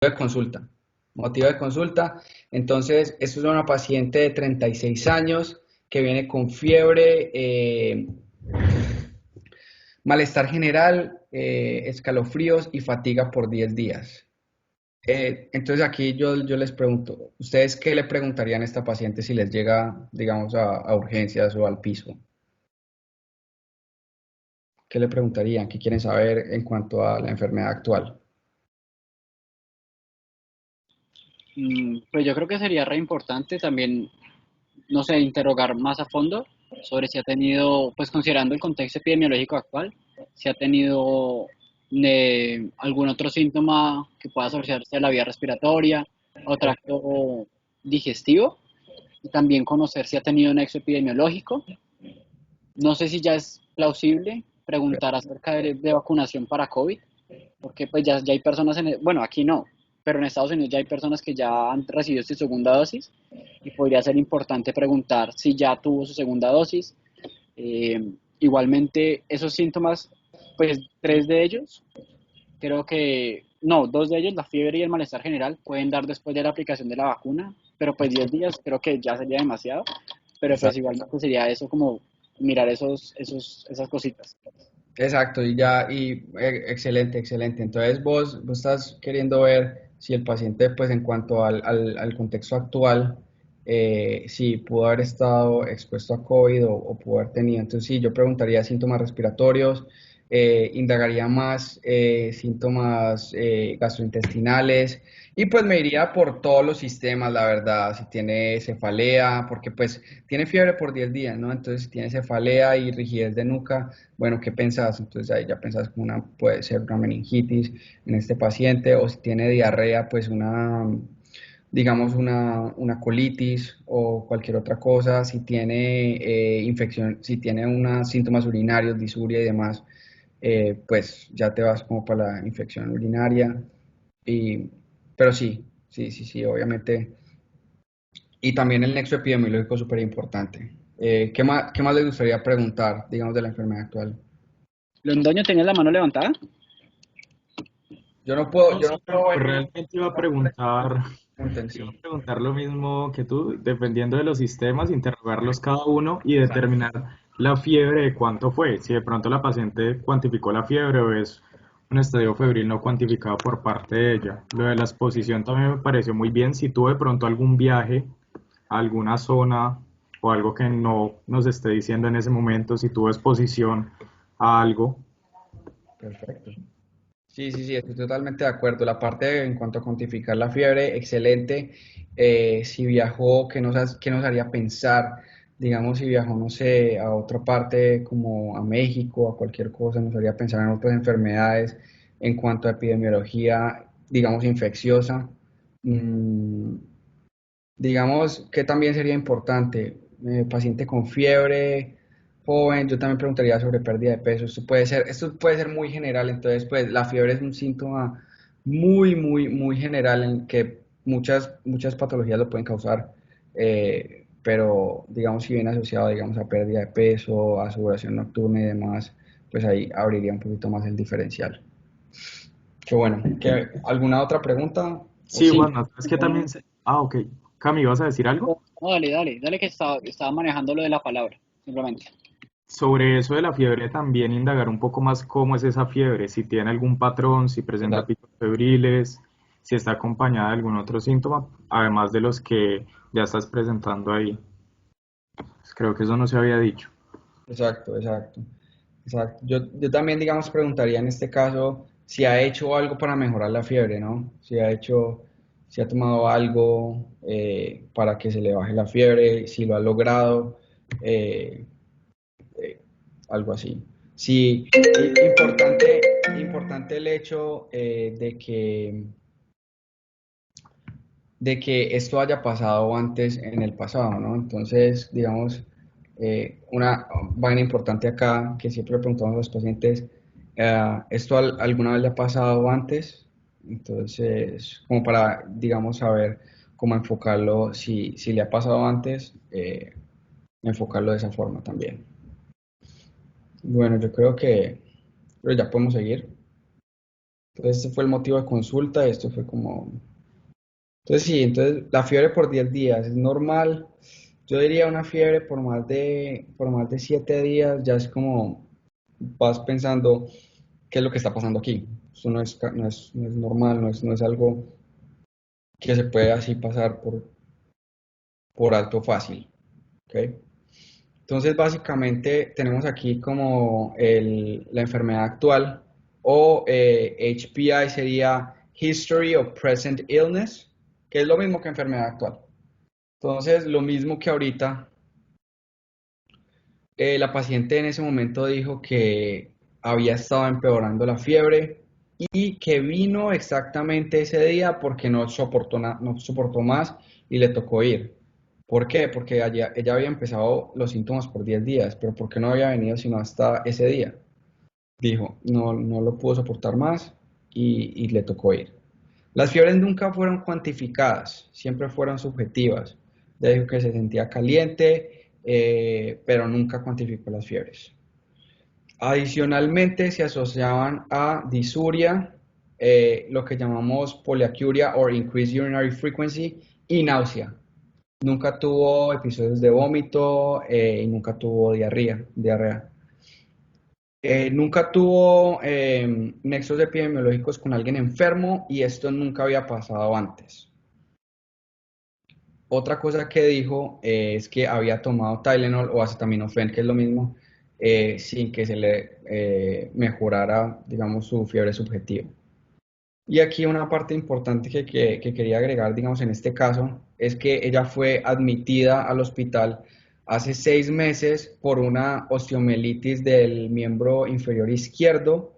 de consulta. Motivo de consulta. Entonces, esto es una paciente de 36 años que viene con fiebre, malestar general, escalofríos y fatiga por 10 días. Entonces aquí yo les pregunto, ¿ustedes qué le preguntarían a esta paciente si les llega, digamos, a urgencias o al piso? ¿Qué le preguntarían? ¿Qué quieren saber en cuanto a la enfermedad actual? Pues yo creo que sería re importante también, no sé, interrogar más a fondo sobre si ha tenido, pues considerando el contexto epidemiológico actual, si ha tenido algún otro síntoma que pueda asociarse a la vía respiratoria o tracto digestivo, y también conocer si ha tenido un nexo epidemiológico. No sé si ya es plausible preguntar acerca de vacunación para COVID, porque pues ya hay personas bueno, aquí no, pero en Estados Unidos ya hay personas que ya han recibido su segunda dosis y podría ser importante preguntar si ya tuvo su segunda dosis. Igualmente, esos síntomas, pues tres de ellos, creo que, no, dos de ellos, la fiebre y el malestar general, pueden dar después de la aplicación de la vacuna, pero pues 10 días creo que ya sería demasiado, pero pues Exacto. igualmente sería eso como mirar esas cositas. Exacto, y ya, excelente, excelente. Entonces vos estás queriendo ver si el paciente, pues en cuanto al contexto actual, si pudo haber estado expuesto a COVID o pudo haber tenido. Entonces sí, yo preguntaría síntomas respiratorios, indagaría más síntomas gastrointestinales y pues me iría por todos los sistemas, la verdad, si tiene cefalea, porque pues tiene fiebre por 10 días, ¿no? Entonces si tiene cefalea y rigidez de nuca. Bueno, ¿qué pensás? Entonces ahí ya pensás que puede ser una meningitis en este paciente, o si tiene diarrea, pues digamos, una colitis o cualquier otra cosa, si tiene infección, si tiene unos síntomas urinarios, disuria y demás, pues ya te vas como para la infección urinaria. Y, pero sí, sí, sí, sí, obviamente. Y también el nexo epidemiológico es súper importante. Qué más les gustaría preguntar, digamos, de la enfermedad actual? Londoño, ¿tenías la mano levantada? No, Yo no sí, no, puedo pues ver realmente pregunten, iba sí. a preguntar lo mismo que tú, dependiendo de los sistemas, interrogarlos cada uno y determinar la fiebre de cuánto fue. Si de pronto la paciente cuantificó la fiebre o es un estadio febril no cuantificado por parte de ella. Lo de la exposición también me pareció muy bien. Si tuvo de pronto algún viaje a alguna zona o algo que no nos esté diciendo en ese momento, si tuvo exposición a algo. Perfecto. Sí, sí, sí, estoy totalmente de acuerdo. La parte en cuanto a cuantificar la fiebre, excelente. Si viajó, qué nos haría pensar? Digamos, si viajó, no sé, a otra parte como a México, a cualquier cosa, nos haría pensar en otras enfermedades. En cuanto a epidemiología, digamos, infecciosa. Mm, digamos que también sería importante, paciente con fiebre, joven, yo también preguntaría sobre pérdida de peso. Esto puede ser muy general, entonces pues la fiebre es un síntoma muy, muy, muy general en que muchas patologías lo pueden causar, pero digamos si viene asociado, digamos, a pérdida de peso, a sudoración nocturna y demás, pues ahí abriría un poquito más el diferencial. Qué bueno. ¿Alguna otra pregunta? ¿O Sí, sí? Juan, es que también Ah, ok. Cami, ¿vas a decir algo? No, dale, dale, dale que estaba manejando lo de la palabra, simplemente. Sobre eso de la fiebre, también indagar un poco más cómo es esa fiebre, si tiene algún patrón, si presenta picos febriles, si está acompañada de algún otro síntoma, además de los que ya estás presentando ahí. Pues creo que eso no se había dicho. Exacto, exacto, exacto. Yo también, digamos, preguntaría en este caso si ha hecho algo para mejorar la fiebre, ¿no? Si ha tomado algo para que se le baje la fiebre, si lo ha logrado, eh, eh, algo así. Sí, importante el hecho de que esto haya pasado antes en el pasado, ¿no? Entonces, digamos, una vaina importante acá que siempre le preguntamos a los pacientes, ¿esto alguna vez le ha pasado antes? Entonces, como para, digamos, saber cómo enfocarlo, si le ha pasado antes, enfocarlo de esa forma también. Bueno, yo creo que ya podemos seguir. Entonces, este fue el motivo de consulta y esto fue como... Entonces, sí, entonces la fiebre por 10 días es normal. Yo diría una fiebre por más de 7 días, ya es como vas pensando qué es lo que está pasando aquí. Eso no es normal, no es algo que se puede así pasar por alto fácil. ¿Ok? Entonces, básicamente tenemos aquí como la enfermedad actual o HPI sería History of Present Illness, que es lo mismo que enfermedad actual. Entonces, lo mismo que ahorita, la paciente en ese momento dijo que había estado empeorando la fiebre y que vino exactamente ese día porque no soportó más y le tocó ir. ¿Por qué? Porque ella había empezado los síntomas por 10 días, pero ¿por qué no había venido sino hasta ese día? Dijo, no lo pudo soportar más y le tocó ir. Las fiebres nunca fueron cuantificadas, siempre fueron subjetivas. Ella dijo que se sentía caliente, pero nunca cuantificó las fiebres. Adicionalmente, se asociaban a disuria, lo que llamamos poliacuria o increased urinary frequency y náusea. Nunca tuvo episodios de vómito y nunca tuvo diarrea. Nunca tuvo nexos epidemiológicos con alguien enfermo y esto nunca había pasado antes. Otra cosa que dijo es que había tomado Tylenol o acetaminofén, que es lo mismo, sin que se le mejorara, digamos, su fiebre subjetiva. Y aquí una parte importante que quería agregar, digamos, en este caso, es que ella fue admitida al hospital hace 6 meses por una osteomielitis del miembro inferior izquierdo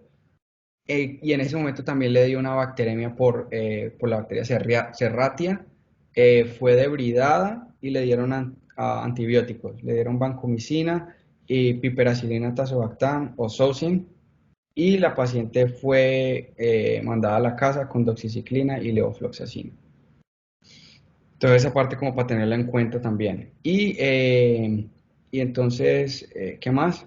y en ese momento también le dio una bacteremia por la bacteria Serratia. Fue debridada y le dieron antibióticos. Le dieron vancomicina y piperacilina tazobactam o Zosyn. Y la paciente fue mandada a la casa con doxiciclina y levofloxacina. Entonces, esa parte como para tenerla en cuenta también. Y entonces, ¿qué más?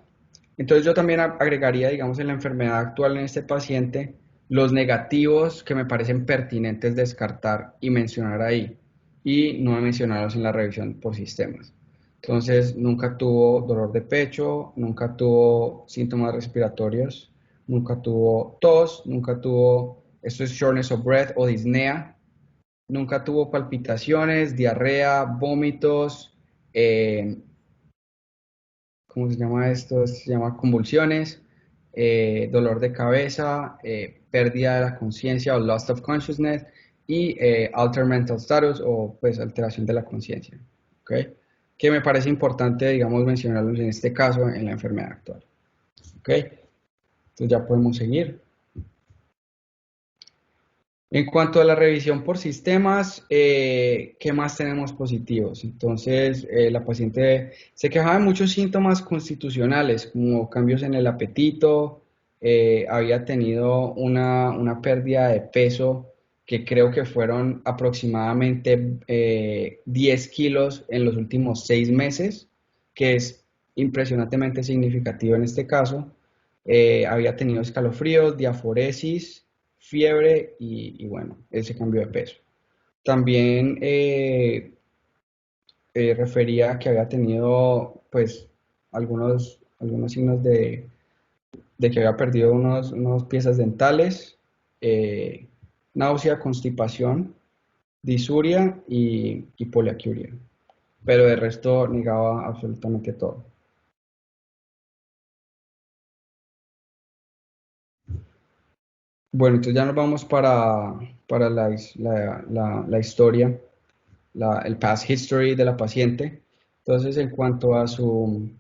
Entonces yo también agregaría, digamos, en la enfermedad actual en este paciente, los negativos que me parecen pertinentes descartar y mencionar ahí, y no mencionarlos en la revisión por sistemas. Entonces, nunca tuvo dolor de pecho, nunca tuvo síntomas respiratorios, nunca tuvo tos, nunca tuvo, esto es shortness of breath o disnea, nunca tuvo palpitaciones, diarrea, vómitos, eh, ¿cómo se llama esto? Se llama convulsiones, dolor de cabeza, pérdida de la conciencia o loss of consciousness y altered mental status o pues alteración de la conciencia. ¿Ok? Que me parece importante, digamos, mencionarlos en este caso en la enfermedad actual. ¿Ok? Entonces ya podemos seguir. En cuanto a la revisión por sistemas, ¿qué más tenemos positivos? Entonces, la paciente se quejaba de muchos síntomas constitucionales, como cambios en el apetito, había tenido una pérdida de peso que creo que fueron aproximadamente 10 kilos en los últimos 6 meses, que es impresionantemente significativo en este caso. Había tenido escalofríos, diaforesis, fiebre y bueno, ese cambio de peso. También refería que había tenido pues algunos signos de que había perdido unos piezas dentales, eh, náusea, constipación, disuria y poliacuria. Pero de resto negaba absolutamente todo. Bueno, entonces ya nos vamos para la historia, el past history de la paciente. Entonces, en cuanto a su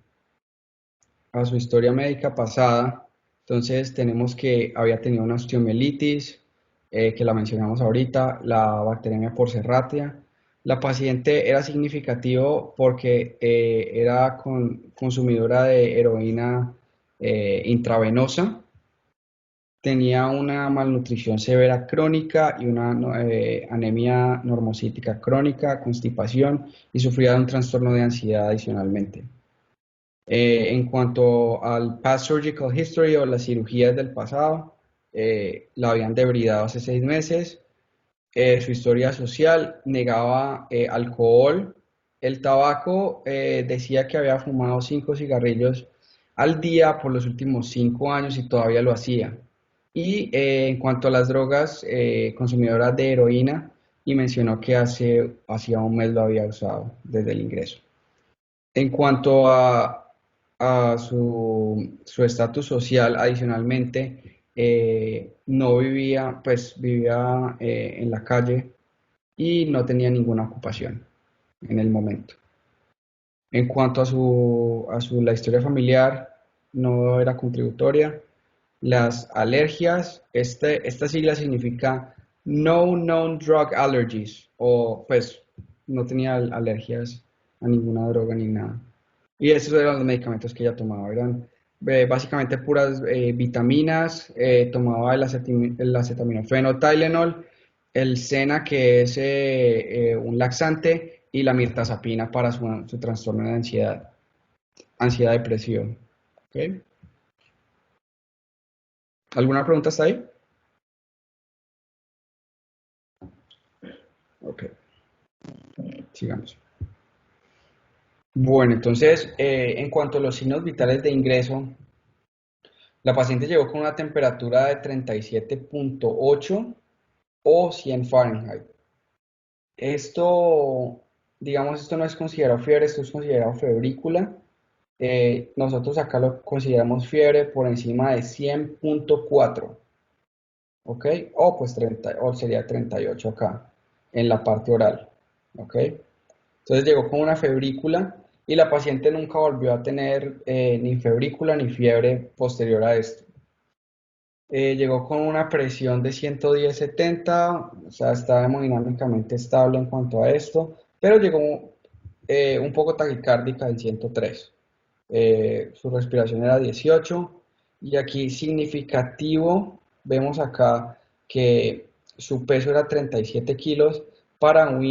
historia médica pasada, entonces tenemos que había tenido una osteomielitis, que la mencionamos ahorita, la bacteremia por Serratia. La paciente era significativo porque era consumidora de heroína intravenosa, tenía una malnutrición severa crónica y una anemia normocítica crónica, constipación y sufría de un trastorno de ansiedad adicionalmente. En cuanto al past surgical history o las cirugías del pasado, la habían debridado hace 6 meses. Su historia social, negaba alcohol, el tabaco, decía que había fumado 5 cigarrillos al día por los últimos 5 años y todavía lo hacía. Y en cuanto a las drogas, consumidora de heroína, y mencionó que hacía un mes lo había usado desde el ingreso. En cuanto a su estatus social, adicionalmente, no vivía, pues vivía en la calle y no tenía ninguna ocupación en el momento. En cuanto la historia familiar, no era contributoria. Las alergias, esta sigla significa No Known Drug Allergies, o pues no tenía alergias a ninguna droga ni nada. Y esos eran los medicamentos que ella tomaba, eran básicamente puras vitaminas, tomaba el acetaminofeno, Tylenol, el Sena, que es un laxante, y la mirtazapina para su trastorno de ansiedad depresiva. ¿Ok? ¿Alguna pregunta hasta ahí? Ok, sigamos. Bueno, entonces, en cuanto a los signos vitales de ingreso, la paciente llegó con una temperatura de 37,8 o 100 Fahrenheit. Esto, digamos, esto no es considerado fiebre, esto es considerado febrícula. Nosotros acá lo consideramos fiebre por encima de 100,4, ¿ok? O pues 30, o sería 38 acá, en la parte oral, ¿ok? Entonces llegó con una febrícula y la paciente nunca volvió a tener ni febrícula ni fiebre posterior a esto. Llegó con una presión de 110/70, o sea, estaba hemodinámicamente estable en cuanto a esto, pero llegó un poco taquicárdica en 103. Su respiración era 18 y aquí significativo, vemos acá que su peso era 37 kilos para un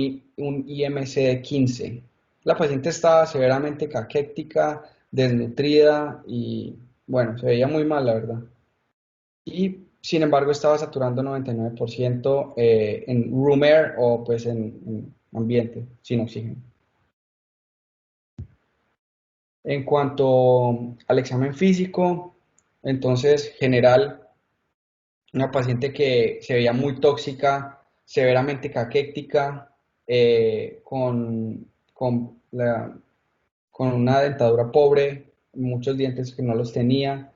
IMC de 15. La paciente estaba severamente caquética, desnutrida y bueno, se veía muy mal, la verdad. Y sin embargo estaba saturando 99% en room air o pues en ambiente sin oxígeno. En cuanto al examen físico, entonces general, una paciente que se veía muy tóxica, severamente caquética, con una dentadura pobre, muchos dientes que no los tenía.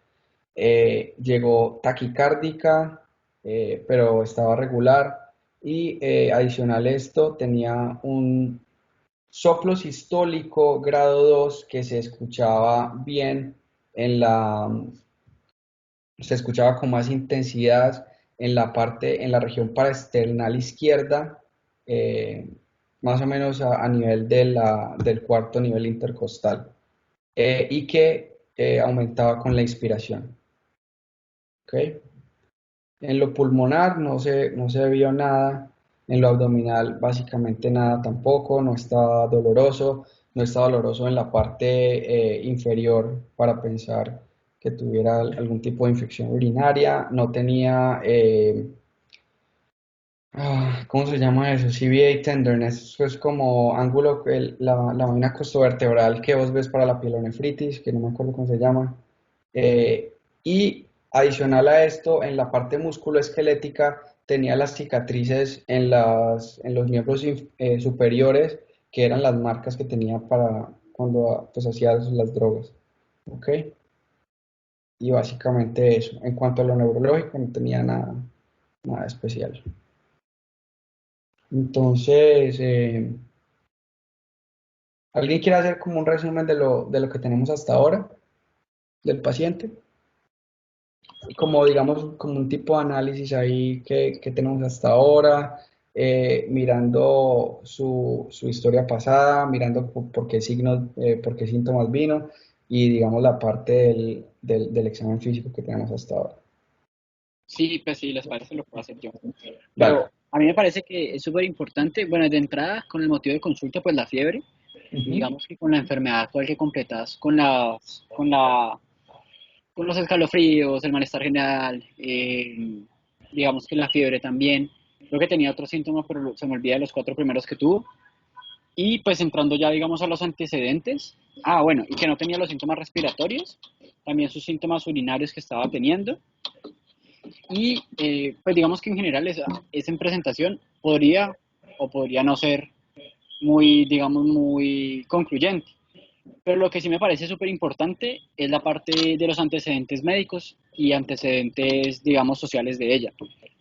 Llegó taquicárdica, pero estaba regular. Y adicional a esto, tenía un soplo sistólico grado 2 que se escuchaba bien se escuchaba con más intensidad en la región paraesternal izquierda, eh, más o menos a nivel del cuarto nivel intercostal, y que aumentaba con la inspiración. ¿Okay? En lo pulmonar no se vio nada, en lo abdominal básicamente nada tampoco, no estaba doloroso en la parte inferior para pensar que tuviera algún tipo de infección urinaria, no tenía, ¿cómo se llama eso? CVA tenderness, eso es como ángulo, la vaina costovertebral que vos ves para la pielonefritis, que no me acuerdo cómo se llama. Y adicional a esto, en la parte musculoesquelética tenía las cicatrices en los miembros superiores, que eran las marcas que tenía para cuando pues, hacía las drogas. ¿Ok? Y básicamente eso. En cuanto a lo neurológico, no tenía nada especial. Entonces, ¿alguien quiere hacer como un resumen de lo que tenemos hasta ahora del paciente? Como digamos, como un tipo de análisis ahí que tenemos hasta ahora, mirando su historia pasada, mirando por qué signos, por qué síntomas vino y digamos la parte del examen físico que tenemos hasta ahora. Sí, pues sí, les parece lo puedo hacer yo. Vale. Pero a mí me parece que es súper importante, bueno, de entrada, con el motivo de consulta, pues la fiebre, Ujú. digamos que con la enfermedad actual que completas con la con los escalofríos, el malestar general, digamos que la fiebre también. Creo que tenía otros síntomas, pero se me olvida de los cuatro primeros que tuvo. Y pues entrando ya, digamos, a los antecedentes. Ah, bueno, y que no tenía los síntomas respiratorios, también sus síntomas urinarios que estaba teniendo. Y pues digamos que en general esa en presentación podría o podría no ser muy, digamos, muy concluyente. Pero lo que sí me parece súper importante es la parte de los antecedentes médicos y antecedentes, digamos, sociales de ella.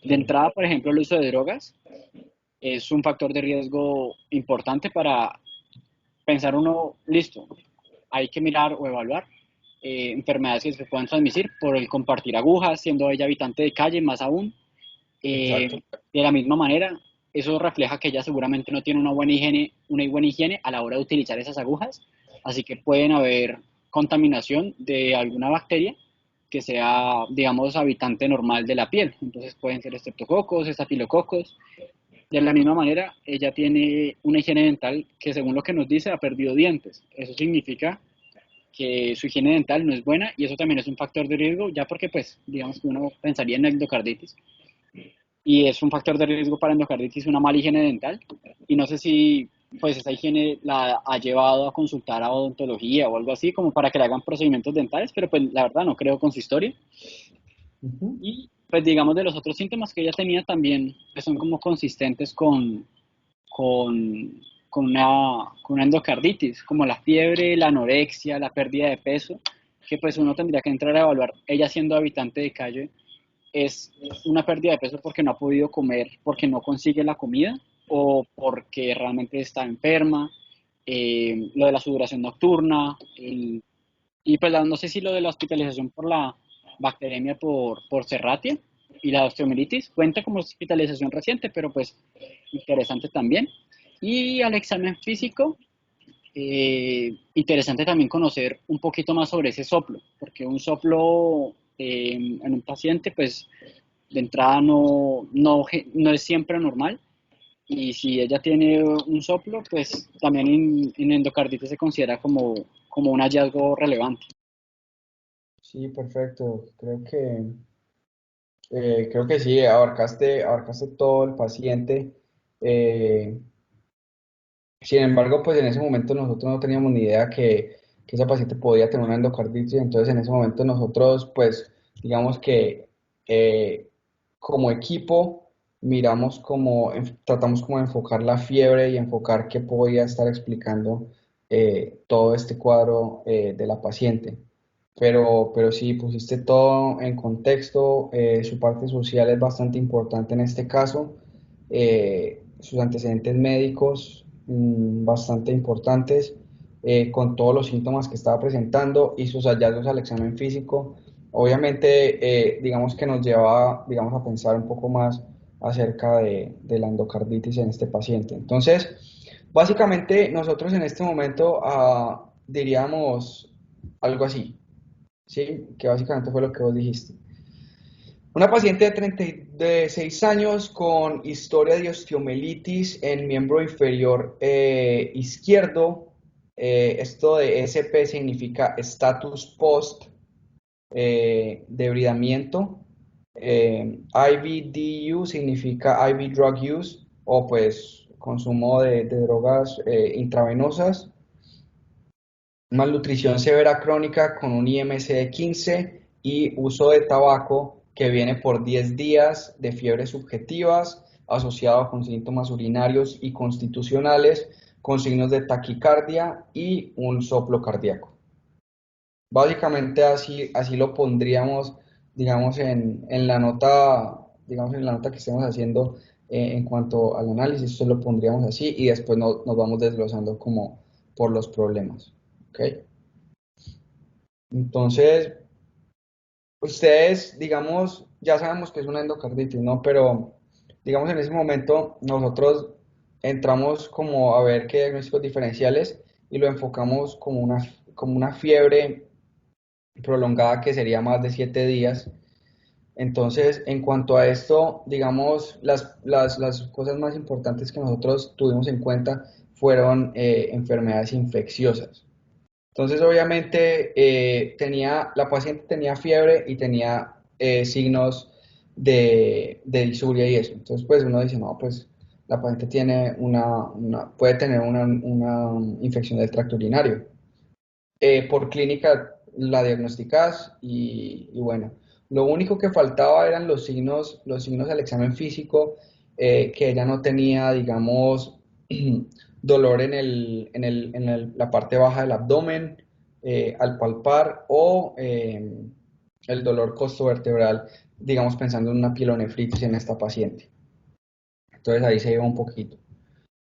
De entrada, por ejemplo, el uso de drogas es un factor de riesgo importante para pensar uno, listo, hay que mirar o evaluar enfermedades que se puedan transmitir por el compartir agujas, siendo ella habitante de calle, más aún. Exacto. De la misma manera, eso refleja que ella seguramente no tiene una buena higiene a la hora de utilizar esas agujas, así que pueden haber contaminación de alguna bacteria que sea, digamos, habitante normal de la piel. Entonces pueden ser estreptococos, estafilococos. De la misma manera, ella tiene una higiene dental que, según lo que nos dice, ha perdido dientes. Eso significa que su higiene dental no es buena y eso también es un factor de riesgo, ya porque, pues, digamos que uno pensaría en endocarditis y es un factor de riesgo para endocarditis una mala higiene dental. Y no sé si pues esa higiene la ha llevado a consultar a odontología o algo así, como para que le hagan procedimientos dentales, pero pues la verdad no creo con su historia. Ujú. Y pues digamos de los otros síntomas que ella tenía también, que son como consistentes con, con una endocarditis, como la fiebre, la anorexia, la pérdida de peso, que pues uno tendría que entrar a evaluar, ella siendo habitante de calle, es una pérdida de peso porque no ha podido comer, porque no consigue la comida o porque realmente está enferma, lo de la sudoración nocturna, y pues no sé si lo de la hospitalización por la bacteremia por Serratia y la osteomielitis cuenta como hospitalización reciente, pero pues interesante también. Y al examen físico, interesante también conocer un poquito más sobre ese soplo, porque un soplo en un paciente, pues de entrada no es siempre normal. Y si ella tiene un soplo, pues también en endocarditis se considera como un hallazgo relevante. Sí, perfecto. Creo que sí, abarcaste todo el paciente. Eh, Sin embargo, pues en ese momento nosotros no teníamos ni idea que esa paciente podía tener una endocarditis, entonces en ese momento nosotros, pues, digamos que eh, como equipo tratamos como de enfocar la fiebre y enfocar qué podía estar explicando todo este cuadro de la paciente. Pero sí, pusiste todo en contexto, su parte social es bastante importante en este caso, sus antecedentes médicos bastante importantes, con todos los síntomas que estaba presentando y sus hallazgos al examen físico. Obviamente, digamos que nos lleva, digamos, a pensar un poco más acerca de la endocarditis en este paciente. Entonces, básicamente nosotros en este momento diríamos algo así. Sí, que básicamente fue lo que vos dijiste. Una paciente de 36 años con historia de osteomelitis en miembro inferior izquierdo. Esto de SP significa status post debridamiento. IVDU significa IV drug use o pues consumo de drogas intravenosas. Malnutrición severa crónica con un IMC de 15 y uso de tabaco que viene por 10 días de fiebres subjetivas asociado con síntomas urinarios y constitucionales con signos de taquicardia y un soplo cardíaco. Básicamente así lo pondríamos, digamos, en la nota, digamos, en la nota que estemos haciendo en cuanto al análisis, esto lo pondríamos así y después nos vamos desglosando como por los problemas. ¿Ok? Entonces, ustedes, digamos, ya sabemos que es una endocarditis, ¿no? Pero, digamos, en ese momento nosotros entramos como a ver qué diagnósticos diferenciales y lo enfocamos como una fiebre prolongada que sería más de 7 días. Entonces, en cuanto a esto, digamos, las cosas más importantes que nosotros tuvimos en cuenta fueron enfermedades infecciosas. Entonces, obviamente, la paciente tenía fiebre y tenía signos de disuria y eso. Entonces, pues uno dice, no, pues la paciente tiene puede tener una infección del tracto urinario. Por clínica la diagnosticas y bueno, lo único que faltaba eran los signos del examen físico, que ella no tenía, digamos, dolor la parte baja del abdomen al palpar o el dolor costovertebral, digamos, pensando en una pielonefritis en esta paciente. Entonces ahí se iba un poquito.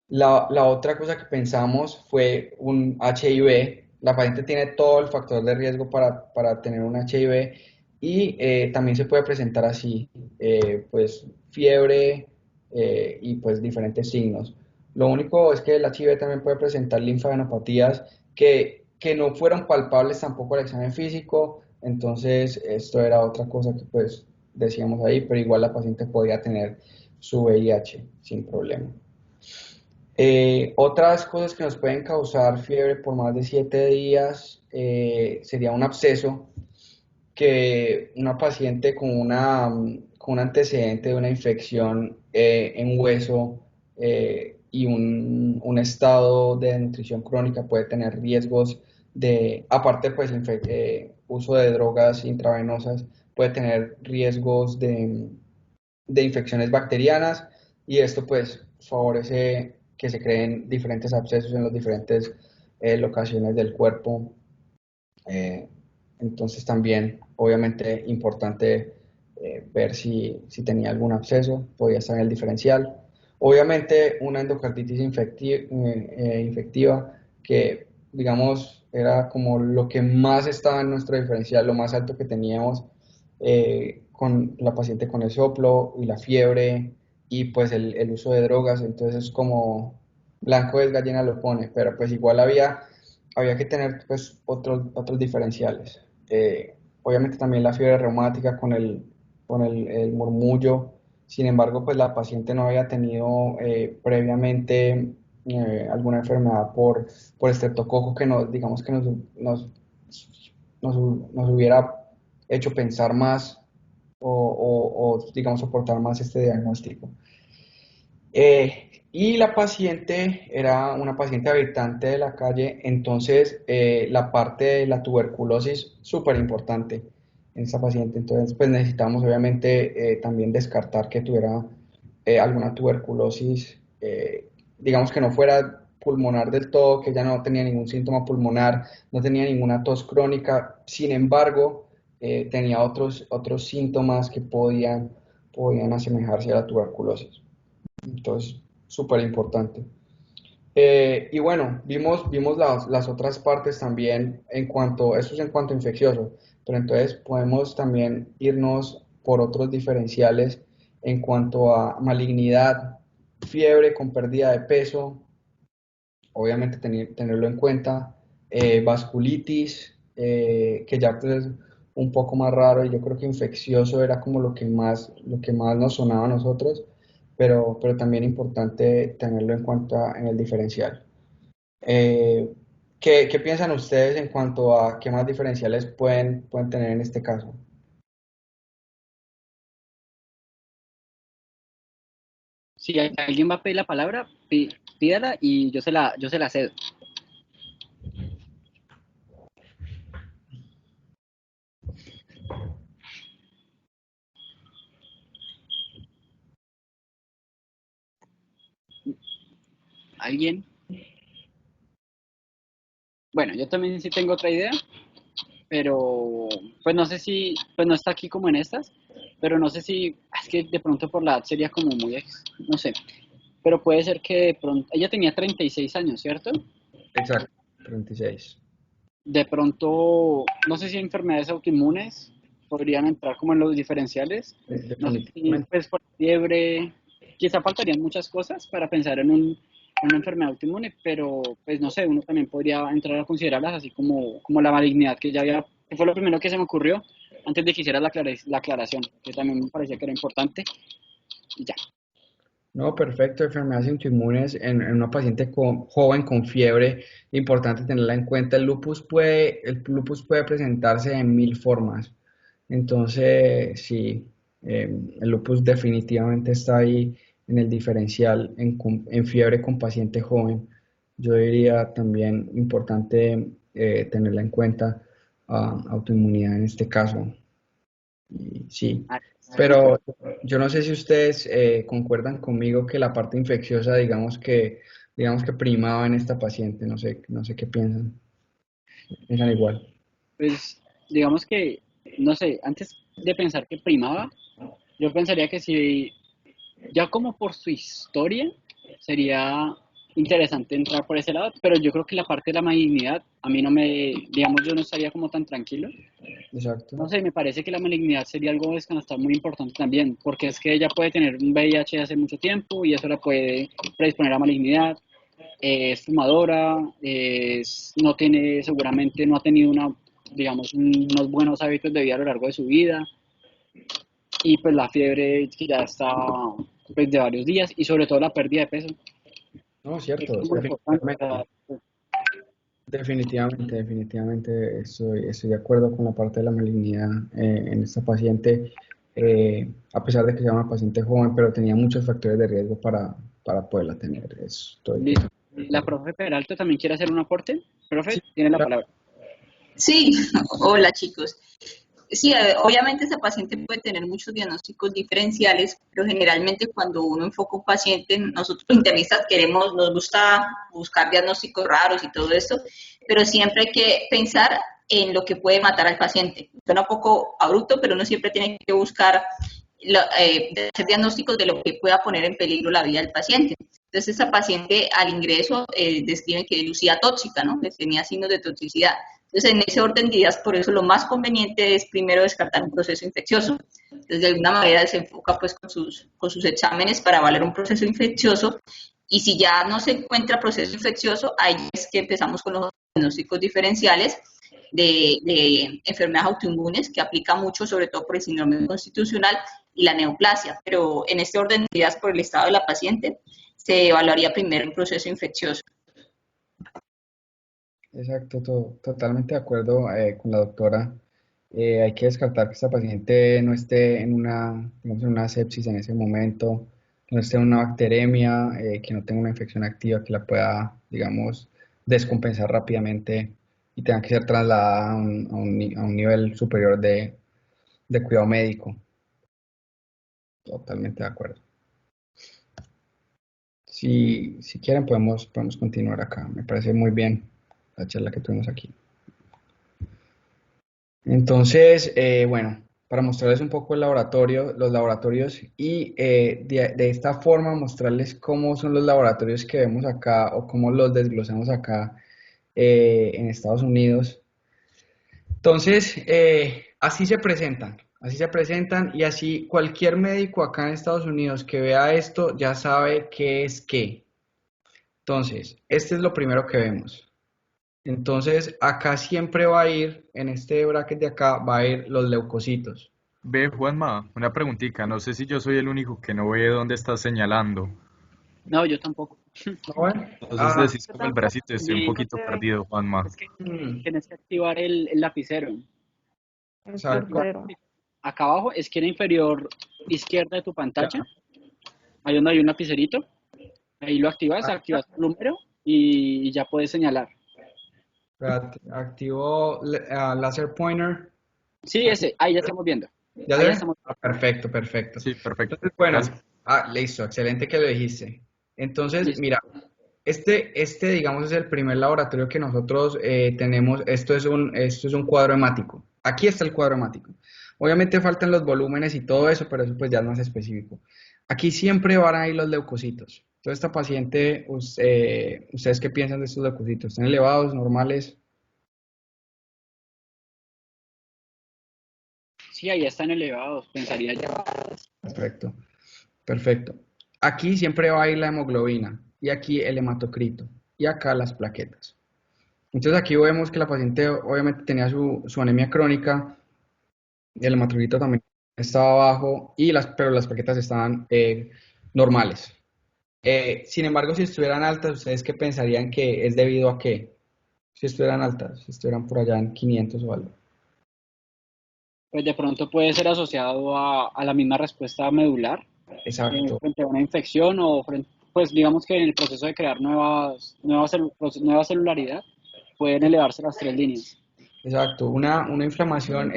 La otra cosa que pensamos fue un HIV. La paciente tiene todo el factor de riesgo para tener un HIV y también se puede presentar así, pues fiebre y pues diferentes signos. Lo único es que el HIV también puede presentar linfadenopatías que no fueron palpables tampoco al examen físico, entonces esto era otra cosa que pues decíamos ahí, pero igual la paciente podía tener su VIH sin problema. Otras cosas que nos pueden causar fiebre por más de 7 días sería un absceso, que una paciente con un antecedente de una infección en hueso y un estado de nutrición crónica puede tener riesgos aparte pues uso de drogas intravenosas, puede tener riesgos de infecciones bacterianas y esto pues favorece que se creen diferentes abscesos en las diferentes locaciones del cuerpo. Eh, entonces también obviamente importante ver si tenía algún absceso, podía estar en el diferencial. Obviamente una endocarditis infectiva que digamos era como lo que más estaba en nuestro diferencial, lo más alto que teníamos con la paciente con el soplo y la fiebre y pues el uso de drogas, entonces es como blanco es gallina lo pone, pero pues igual había que tener pues otros diferenciales. Obviamente también la fiebre reumática con el murmullo, sin embargo pues la paciente no había tenido previamente alguna enfermedad por estreptococo que digamos que nos hubiera hecho pensar más o, digamos, soportar más este diagnóstico. Y la paciente era una paciente habitante de la calle, entonces la parte de la tuberculosis súper importante en esta paciente, entonces pues necesitamos obviamente también descartar que tuviera alguna tuberculosis, digamos que no fuera pulmonar del todo, que ya no tenía ningún síntoma pulmonar, no tenía ninguna tos crónica, sin embargo tenía otros síntomas que podían asemejarse a la tuberculosis. Entonces, súper importante. Y bueno, vimos las otras partes también eso es en cuanto a infeccioso, pero entonces podemos también irnos por otros diferenciales en cuanto a malignidad, fiebre con pérdida de peso, obviamente tenerlo en cuenta, vasculitis, que ya pues es un poco más raro y yo creo que infeccioso era como lo que más nos sonaba a nosotros, pero también importante tenerlo en cuenta en el diferencial. Eh, ¿qué piensan ustedes en cuanto a qué más diferenciales pueden tener en este caso? Si alguien va a pedir la palabra, pídala y yo se la cedo. ¿Alguien? Bueno, yo también sí tengo otra idea, pero pues no sé si, pues no está aquí como en estas, pero no sé si, es que de pronto por la edad sería como muy, no sé, pero puede ser que de pronto, ella tenía 36 años, ¿cierto? Exacto, 36. De pronto, no sé si enfermedades autoinmunes podrían entrar como en los diferenciales, no sé si Definitivamente. pues por fiebre, quizá faltarían muchas cosas para pensar en una enfermedad autoinmune, pero pues no sé, uno también podría entrar a considerarlas así como la malignidad que ya había, que fue lo primero que se me ocurrió antes de que hiciera la aclaración, que también me parecía que era importante, y ya. No, perfecto. Enfermedades autoinmunes en una paciente joven con fiebre, importante tenerla en cuenta. El lupus puede presentarse en 1000 formas. Entonces, sí, el lupus definitivamente está ahí en el diferencial en fiebre con paciente joven. Yo diría también importante tenerla en cuenta, autoinmunidad en este caso. Y sí, Ah, pero yo no sé si ustedes concuerdan conmigo que la parte infecciosa, digamos que primaba en esta paciente. No sé qué piensan. Piensan igual. Pues digamos que, no sé, antes de pensar que primaba, yo pensaría que si, ya como por su historia, sería interesante entrar por ese lado, pero yo creo que la parte de la malignidad, a mí no me, digamos, yo no estaría como tan tranquilo. Exacto. No sé, me parece que la malignidad sería algo desconectado muy importante también, porque es que ella puede tener un VIH hace mucho tiempo y eso la puede predisponer a malignidad. Es fumadora, no tiene, seguramente no ha tenido digamos, unos buenos hábitos de vida a lo largo de su vida y pues la fiebre que ya está pues, de varios días y sobre todo la pérdida de peso, No, que es cierto, como lo importante. O definitivamente. sea, Definitivamente estoy de acuerdo con la parte de la malignidad en esta paciente, a pesar de que sea una paciente joven, pero tenía muchos factores de riesgo para poderla tener. Estoy listo. totalmente de La acuerdo. profe Peralta también quiere hacer un aporte. Sí, Profe, tiene la claro. palabra. Sí, hola chicos. Sí, obviamente esa paciente puede tener muchos diagnósticos diferenciales, pero generalmente cuando uno enfoca un paciente, nosotros los internistas nos gusta buscar diagnósticos raros y todo esto, pero siempre hay que pensar en lo que puede matar al paciente. Suena un poco abrupto, pero uno siempre tiene que buscar hacer diagnósticos de lo que pueda poner en peligro la vida del paciente. Entonces, esa paciente al ingreso describe que lucía tóxica, ¿no? Tenía signos de toxicidad. Entonces, en ese orden de ideas, por eso lo más conveniente es primero descartar un proceso infeccioso. Entonces, de alguna manera se enfoca pues con sus exámenes para evaluar un proceso infeccioso y si ya no se encuentra proceso infeccioso, ahí es que empezamos con los diagnósticos diferenciales de enfermedades autoinmunes que aplica mucho, sobre todo por el síndrome constitucional y la neoplasia. Pero en este orden de ideas, por el estado de la paciente, se evaluaría primero un proceso infeccioso. Exacto, totalmente de acuerdo con la doctora. Hay que descartar que esta paciente no esté digamos, en una sepsis en ese momento, que no esté en una bacteremia, que no tenga una infección activa que la pueda, digamos, descompensar rápidamente y tenga que ser trasladada a un nivel superior de cuidado médico. Totalmente de acuerdo. Si quieren, podemos continuar acá. Me parece muy bien la charla que tuvimos aquí. Entonces, bueno, para mostrarles un poco los laboratorios y de esta forma mostrarles cómo son los laboratorios que vemos acá o cómo los desglosamos acá en Estados Unidos. Entonces, así se presentan y así cualquier médico acá en Estados Unidos que vea esto ya sabe qué es qué. Entonces, este es lo primero que vemos. Entonces, acá siempre va a ir, en este bracket de acá, va a ir los leucocitos. Ve, Juanma, una preguntita. No sé si yo soy el único que no ve dónde estás señalando. No, yo tampoco. ¿No ven? Entonces decís Yo como el tampoco. bracito, estoy un Y no poquito se ve. perdido, Juanma. Es que mm, tienes que activar el lapicero. El exacto. Activar- puntero. Acá abajo, esquina inferior izquierda de tu Ya, pantalla, ahí donde hay un lapicerito, ahí lo activas el número y ya puedes señalar. espérate, activo laser pointer. Sí, ese, ahí ya estamos viendo. ¿Ya Ahí se ya ve? estamos. Ah, perfecto, perfecto. Sí, perfecto. Entonces, bueno, Gracias. listo, excelente que lo dijiste. Entonces, Listo. mira, digamos, es el primer laboratorio que nosotros tenemos. Esto es un cuadro hemático. Aquí está el cuadro hemático. Obviamente faltan los volúmenes y todo eso, pero eso pues ya es más específico. Aquí siempre van a ir los leucocitos. Entonces, esta paciente, ¿ustedes qué piensan de estos leucocitos? ¿Están elevados, normales? Sí, ahí están elevados, pensaría yo. Perfecto, perfecto. Aquí siempre va a ir la hemoglobina y aquí el hematocrito y acá las plaquetas. Entonces aquí vemos que la paciente obviamente tenía su anemia crónica, el hematocrito también estaba bajo, pero las plaquetas estaban normales. Sin embargo, si estuvieran altas, ¿ustedes qué pensarían que es debido a qué? Si estuvieran altas, si estuvieran por allá en 500 o algo. Pues de pronto puede ser asociado a la misma respuesta medular Exacto, frente a una infección o pues digamos que en el proceso de crear nueva celularidad pueden elevarse las tres líneas. exacto. Una inflamación.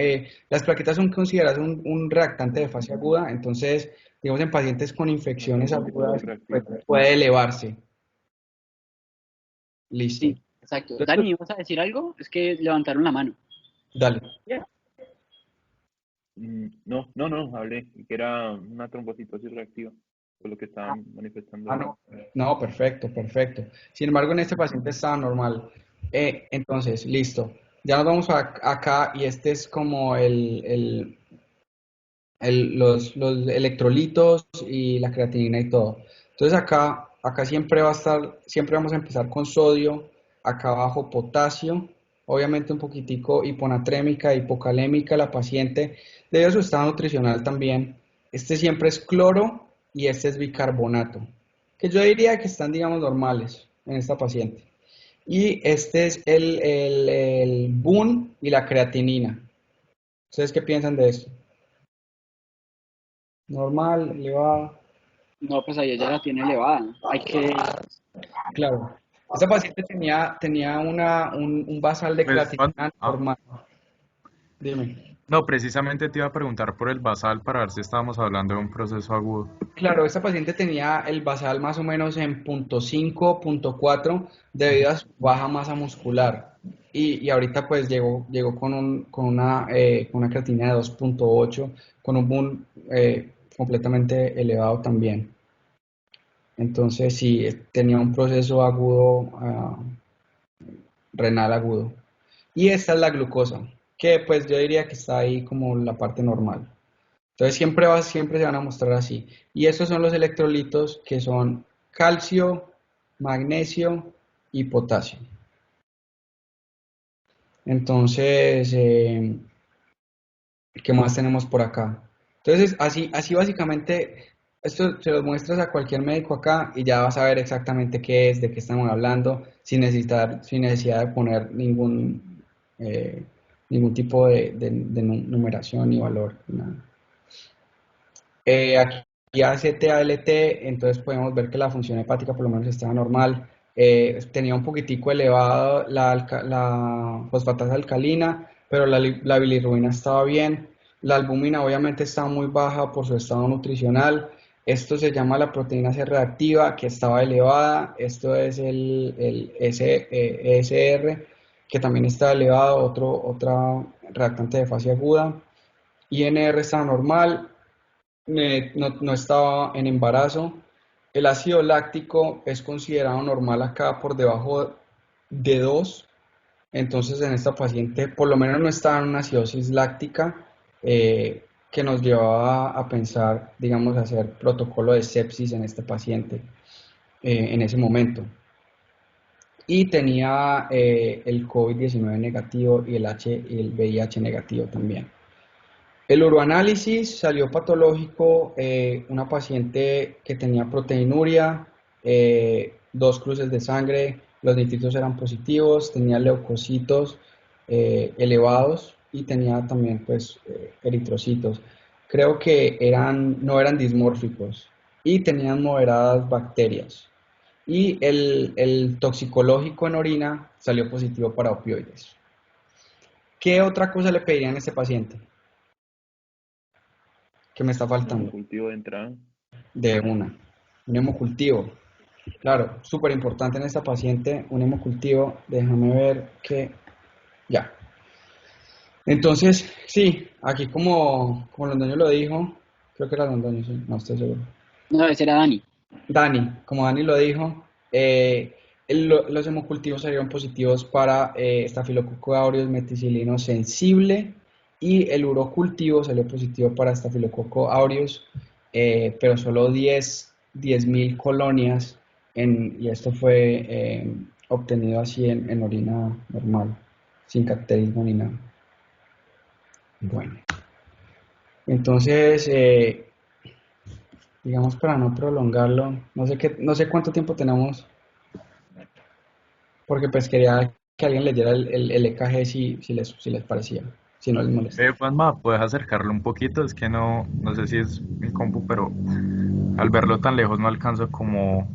Las plaquetas son consideradas un reactante de fase aguda, entonces, digamos, en pacientes con infecciones agudas, pues, puede elevarse. Listo. Sí, exacto. Entonces, Dani, ¿ibas a decir algo? Es que levantaron la mano. dale. No, hablé que era una trombocitosis reactiva, por lo que estaban manifestando Ah, ahí. no. No, perfecto, perfecto. Sin embargo, en este paciente estaba normal. Entonces, listo. Ya nos vamos acá y este es como los electrolitos y la creatinina y todo. Entonces acá siempre va a estar, siempre vamos a empezar con sodio, acá abajo potasio, obviamente un poquitico hiponatrémica, hipocalémica la paciente, debido a su estado nutricional también. Este siempre es cloro y este es bicarbonato, que yo diría que están, digamos, normales en esta paciente. Y este es el BUN y la creatinina. ¿Ustedes qué piensan de esto? Normal, elevado. No, pues ahí ella la tiene elevada. Claro. Esta paciente tenía un basal de Pues, creatinina normal. Dime. no, precisamente te iba a preguntar por el basal para ver si estábamos hablando de un proceso agudo. Claro, esta paciente tenía el basal más o menos en 0.5, 0.4 debido a su baja masa muscular. Y ahorita pues llegó con una creatinina de 2.8, con un BUN completamente elevado también. Entonces sí, tenía un proceso agudo, renal agudo. Y esta es la glucosa, que pues yo diría que está ahí como la parte normal. Entonces siempre se van a mostrar así. Y estos son los electrolitos que son calcio, magnesio y potasio. Entonces, ¿qué más tenemos por acá? Entonces, así básicamente, esto se lo muestras a cualquier médico acá y ya vas a ver exactamente qué es, de qué estamos hablando, sin necesidad de poner eh, ningún tipo de numeración ni valor, nada. Aquí hace TALT, entonces podemos ver que la función hepática por lo menos estaba normal. Tenía un poquitico elevado la fosfatasa alcalina, pero la bilirrubina estaba bien. La albúmina obviamente estaba muy baja por su estado nutricional. Esto se llama la proteína C reactiva, que estaba elevada. Esto es el ESR, que también está elevado, otra reactante de fase aguda. INR estaba normal, no estaba en embarazo. El ácido láctico es considerado normal acá por debajo de 2. Entonces en esta paciente por lo menos no estaba en una acidosis láctica que nos llevaba a pensar, digamos, hacer protocolo de sepsis en este paciente en ese momento. Y tenía el COVID-19 negativo y el VIH negativo también. El uroanálisis salió patológico, una paciente que tenía proteinuria, 2 cruces de sangre, los nitritos eran positivos, tenía leucocitos elevados y tenía también pues eritrocitos. Creo que no eran dismórficos y tenían moderadas bacterias. Y el toxicológico en orina salió positivo para opioides. ¿Qué otra cosa le pedirían a este paciente? ¿Qué me está faltando? Cultivo de entrada. De un hemocultivo. Claro, súper importante en esta paciente, un hemocultivo. Déjame ver que ya. Entonces, sí, aquí como Londoño lo dijo, creo que era Londoño, sí, no estoy seguro. No, ese era Dani. Dani, como Dani lo dijo, los hemocultivos salieron positivos para Staphylococcus aureus meticilino sensible y el urocultivo salió positivo para Staphylococcus aureus, pero solo 10.000 colonias y esto fue obtenido así en orina normal, sin cateterismo ni nada. Bueno, entonces digamos para no prolongarlo, no sé cuánto tiempo tenemos, porque pues quería que alguien leyera el EKG si les parecía, si no les molesta. Juanma, ¿puedes acercarlo un poquito? Es que no sé si es mi compu, pero al verlo tan lejos no alcanzo como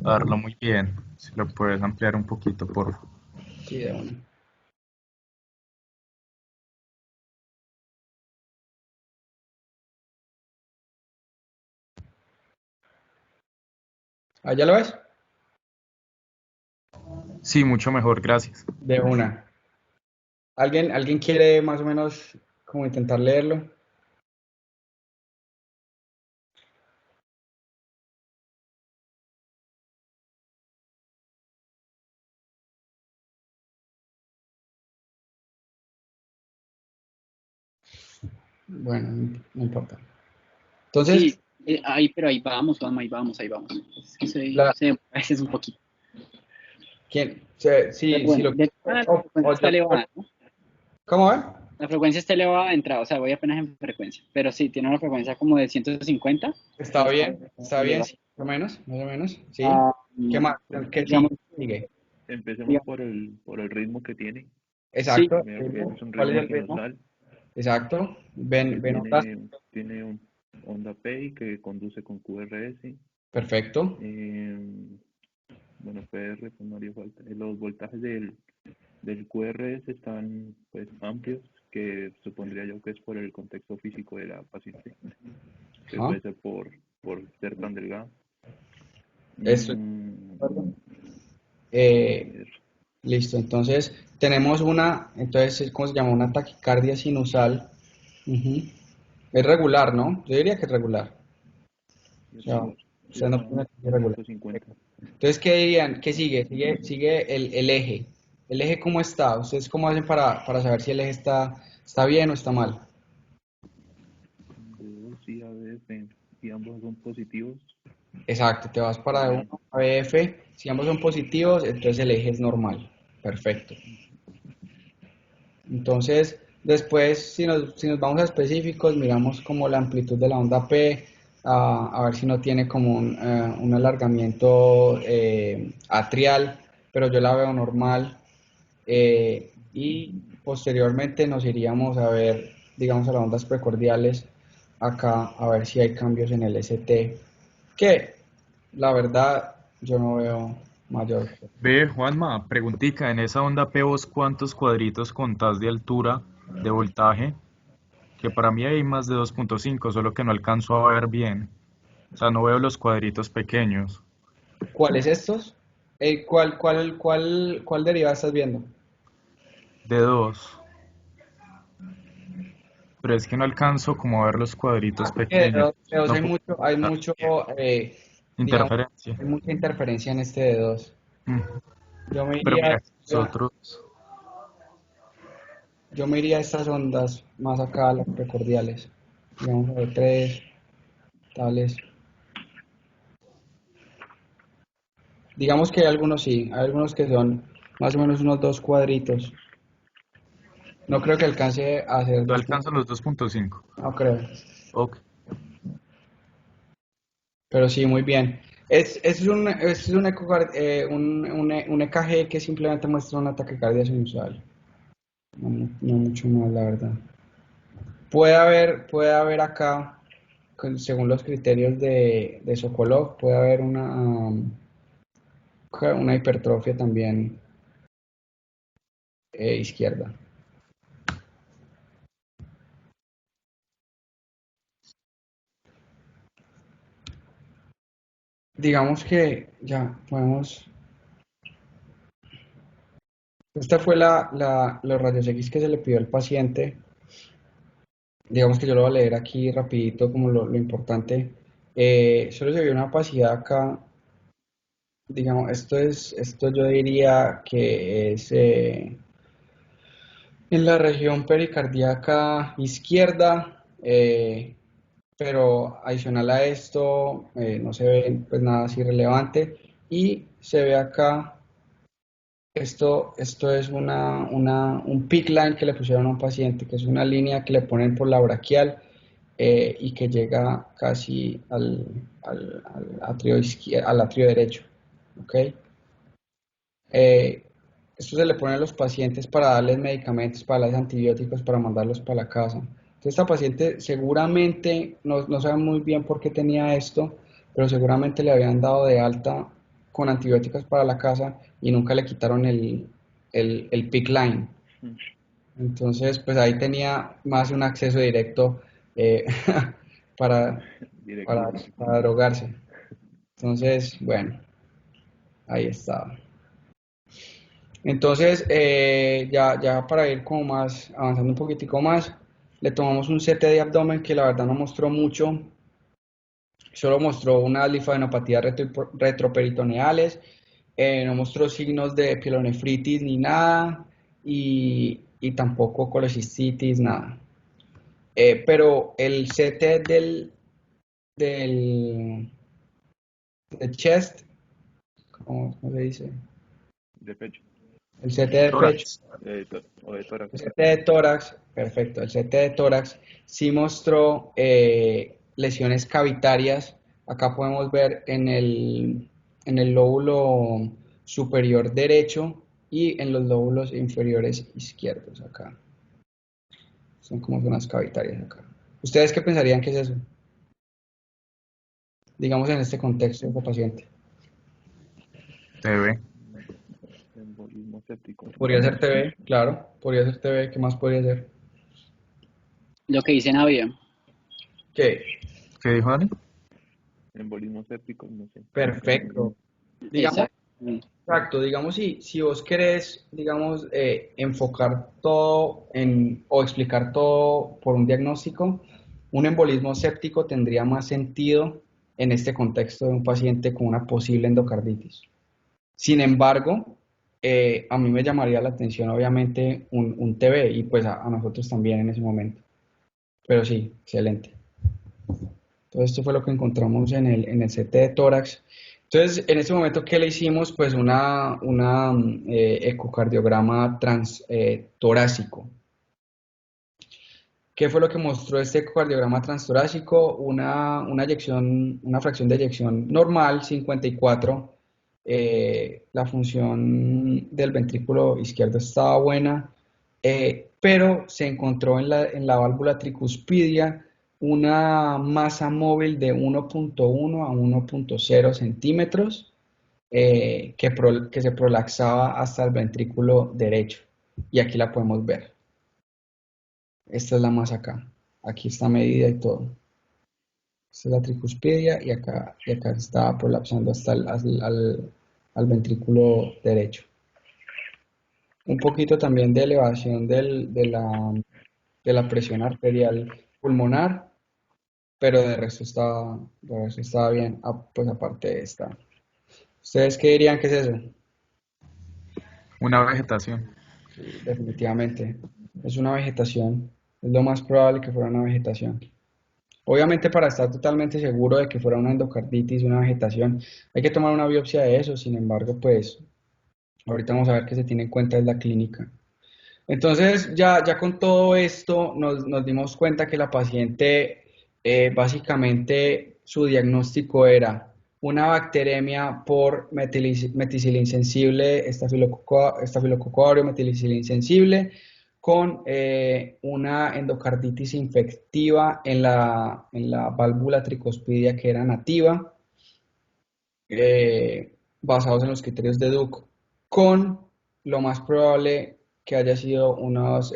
a verlo muy bien. Si lo puedes ampliar un poquito, por favor. Sí, de una. ¿Ah, ya lo ves? Sí, mucho mejor, gracias. De una. ¿Alguien quiere más o menos como intentar leerlo? Bueno, no importa. Sí, Entonces, pero ahí vamos, Juanma, ahí vamos. Es que la, a veces un poquito. Pero si bueno, lo de la frecuencia está elevada, ¿no? ¿cómo va? La frecuencia está elevada de entrada, o sea, voy apenas en frecuencia. Pero sí, tiene una frecuencia como de 150, Está está está bien, elevada. sí, más o menos, sí. Ah, ¿Qué más? ¿Qué digamos, sigue? Empecemos digamos, por el ritmo que tiene. sí, Exacto, Primero el que ritmo. es un ¿Cuál es ritmo el ritmo? sinusal, Exacto. que Ondas. tiene un onda PI que conduce con QRS. Perfecto. Eh, bueno, PR, pues no haría falta. Los voltajes del QRS están pues amplios, que supondría yo que es por el contexto físico de la paciente, que Ajá. puede ser por ser tan delgada. Eso. Mm, a Eh, ver, listo. Entonces, entonces, ¿cómo se llama? Una taquicardia sinusal. Ujú. Es regular, ¿no? Yo diría que es regular. O sea, irregular. Sí, usted no está tiene que a regular. 150. Entonces, ¿qué dirían? ¿Qué sigue? Sigue el eje. ¿El eje cómo está? ¿Ustedes cómo hacen para saber si el eje está bien o está mal? D2 y ADF, y ambos son positivos, Exacto, te vas para D1 estarían. a BF. Si ambos son positivos, entonces el eje es normal. Perfecto. Entonces, después, si nos vamos a específicos, miramos como la amplitud de la onda P, a ver si no tiene como un alargamiento atrial, pero yo la veo normal. Y posteriormente nos iríamos a ver, digamos, a las ondas precordiales, acá, a ver si hay cambios en el ST, que la verdad yo no veo mayor. Ve, Juanma, preguntica, en esa onda P vos cuántos cuadritos contás de altura, de voltaje, que para mí hay más de 2.5, solo que no alcanzo a ver bien. O sea, no veo los cuadritos pequeños. ¿Cuáles estos? ¿Cuál derivada estás viendo? De 2. Pero es que no alcanzo como a ver los cuadritos pequeños. De dos No puedo hay dar mucho, bien. digamos, Interferencia. hay mucha interferencia en este de dos. Mm. Yo me Pero iría, mira, nosotros, yo me iría a estas ondas más acá, a las precordiales. Digamos, a ver, tres, tales. Digamos que hay algunos sí, hay algunos que son más o menos unos dos cuadritos. No creo que alcance a hacer no dos alcanzan los 2.5. no creo. Ok. Pero sí, muy bien. Es un, un EKG que simplemente muestra un ataque cardíaco inusual. No mucho más, la verdad. Puede haber acá, según los criterios de Sokolov, puede haber una hipertrofia también izquierda. Digamos que ya podemos. Esta fue los rayos X que se le pidió al paciente. Digamos que yo lo voy a leer aquí rapidito como lo importante. Solo se vio una opacidad acá. Digamos, esto yo diría que es en la región pericardíaca izquierda, pero adicional a esto no se ve pues nada así relevante y se ve acá, esto es un peak line que le pusieron a un paciente, que es una línea que le ponen por la braquial y que llega casi al atrio derecho. ¿Ok? Eh, Esto se le pone a los pacientes para darles medicamentos, para darles antibióticos, para mandarlos para la casa. Entonces, esta paciente seguramente, no sabe muy bien por qué tenía esto, pero seguramente le habían dado de alta con antibióticos para la casa y nunca le quitaron el PICC line. Mm, Entonces, pues ahí tenía más un acceso directo eh, para, Directo, para, sí. para drogarse. Entonces, bueno, ahí estaba. Entonces, ya para ir como más, avanzando un poquitico más, le tomamos un CT de abdomen que la verdad no mostró mucho, solo mostró unas linfadenopatías retroperitoneales, no mostró signos de pielonefritis ni nada, y tampoco colecistitis, nada. Pero el CT del, del chest, ¿cómo se dice? De pecho, El CT de pecho. Tórax. o de tórax. El CT de tórax, perfecto. El CT de tórax sí mostró lesiones cavitarias. Acá podemos ver en el lóbulo superior derecho y en los lóbulos inferiores izquierdos acá. Son como zonas cavitarias acá. ¿Ustedes qué pensarían que es eso? Digamos en este contexto de paciente. TV. Embolismo séptico. Podría ser TB, claro. Podría ser TB. ¿Qué más podría ser? Lo que dice Navia. ¿Qué? ¿Qué dijo Dani? Embolismo séptico, no sé. Perfecto. Digamos, Exacto. exacto, digamos si vos querés, digamos, enfocar todo o explicar todo por un diagnóstico, un embolismo séptico tendría más sentido en este contexto de un paciente con una posible endocarditis. Sin embargo, a mí me llamaría la atención obviamente un TB y pues a nosotros también en ese momento. Pero sí, excelente. Entonces, esto fue lo que encontramos en el CT de tórax. Entonces, en este momento, ¿qué le hicimos? Pues una ecocardiograma torácico. ¿Qué fue lo que mostró este ecocardiograma transtorácico? Una eyección, una fracción de eyección normal, 54. La función del ventrículo izquierdo estaba buena, pero se encontró en la válvula tricuspidia una masa móvil de 1.1 a 1.0 centímetros que se prolaxaba hasta el ventrículo derecho. Y aquí la podemos ver. Esta es la masa acá. Aquí está medida y todo. Esta es la tricuspidia y acá está prolapsando hasta al ventrículo derecho. Un poquito también de elevación de la presión arterial pulmonar, pero de resto estaba bien, pues aparte de esta. ¿Ustedes qué dirían que es eso? Una vegetación. Sí, definitivamente. Es una vegetación. Es lo más probable que fuera una vegetación. Obviamente, para estar totalmente seguro de que fuera una endocarditis, una vegetación, hay que tomar una biopsia de eso. Sin embargo, pues ahorita vamos a ver qué se tiene en cuenta es la clínica. Entonces, ya con todo esto nos dimos cuenta que la paciente, básicamente, su diagnóstico era una bacteremia por meticilina insensible, estafilococo aureus meticilina insensible, con una endocarditis infectiva en la válvula tricuspidia que era nativa, basados en los criterios de Duke, con lo más probable que haya sido unos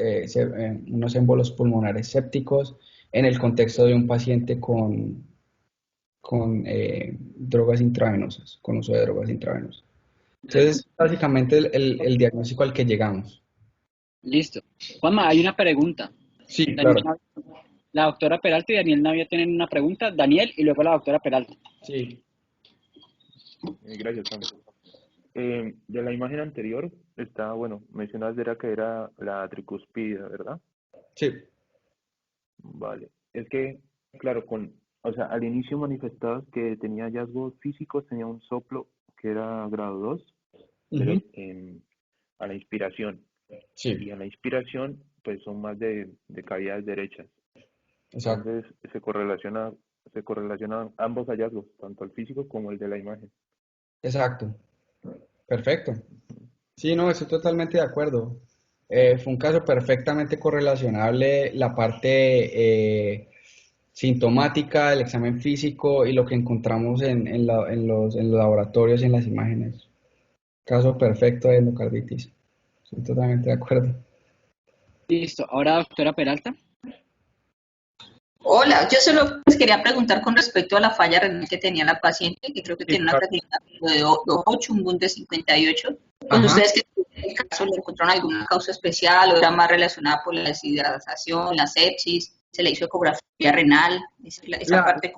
émbolos pulmonares sépticos en el contexto de un paciente con drogas intravenosas, con uso de drogas intravenosas. Entonces, básicamente el diagnóstico al que llegamos. Listo. Juanma, hay una pregunta. Sí, Daniel claro. La doctora Peralta y Daniel Navia tienen una pregunta. Daniel y luego la doctora Peralta. Sí, Gracias, Sam. De la imagen anterior está, bueno, mencionabas era que era la tricuspidia, ¿verdad? sí. Vale. Es que, claro, o sea, al inicio manifestabas que tenía hallazgos físicos, tenía un soplo que era grado 2, pero Ujú, a la inspiración. sí, Y a la inspiración, pues son más de cavidades derechas. Exacto, Entonces se correlacionan ambos hallazgos, tanto el físico como el de la imagen. exacto, perfecto. Sí, no, estoy totalmente de acuerdo. Fue un caso perfectamente correlacionable la parte sintomática del examen físico y lo que encontramos en los laboratorios y en las imágenes. Caso perfecto de endocarditis. Estoy totalmente de acuerdo. Listo. Ahora, doctora Peralta. Hola, yo solo pues, quería preguntar con respecto a la falla renal que tenía la paciente, que creo que Sí, tiene una claro. clasificación de 2.8, un BUN de 58. Pues Ajá. ustedes que en el caso le encontraron alguna causa especial o era más relacionada por la deshidratación, la sepsis, se le hizo ecografía renal, esa La, parte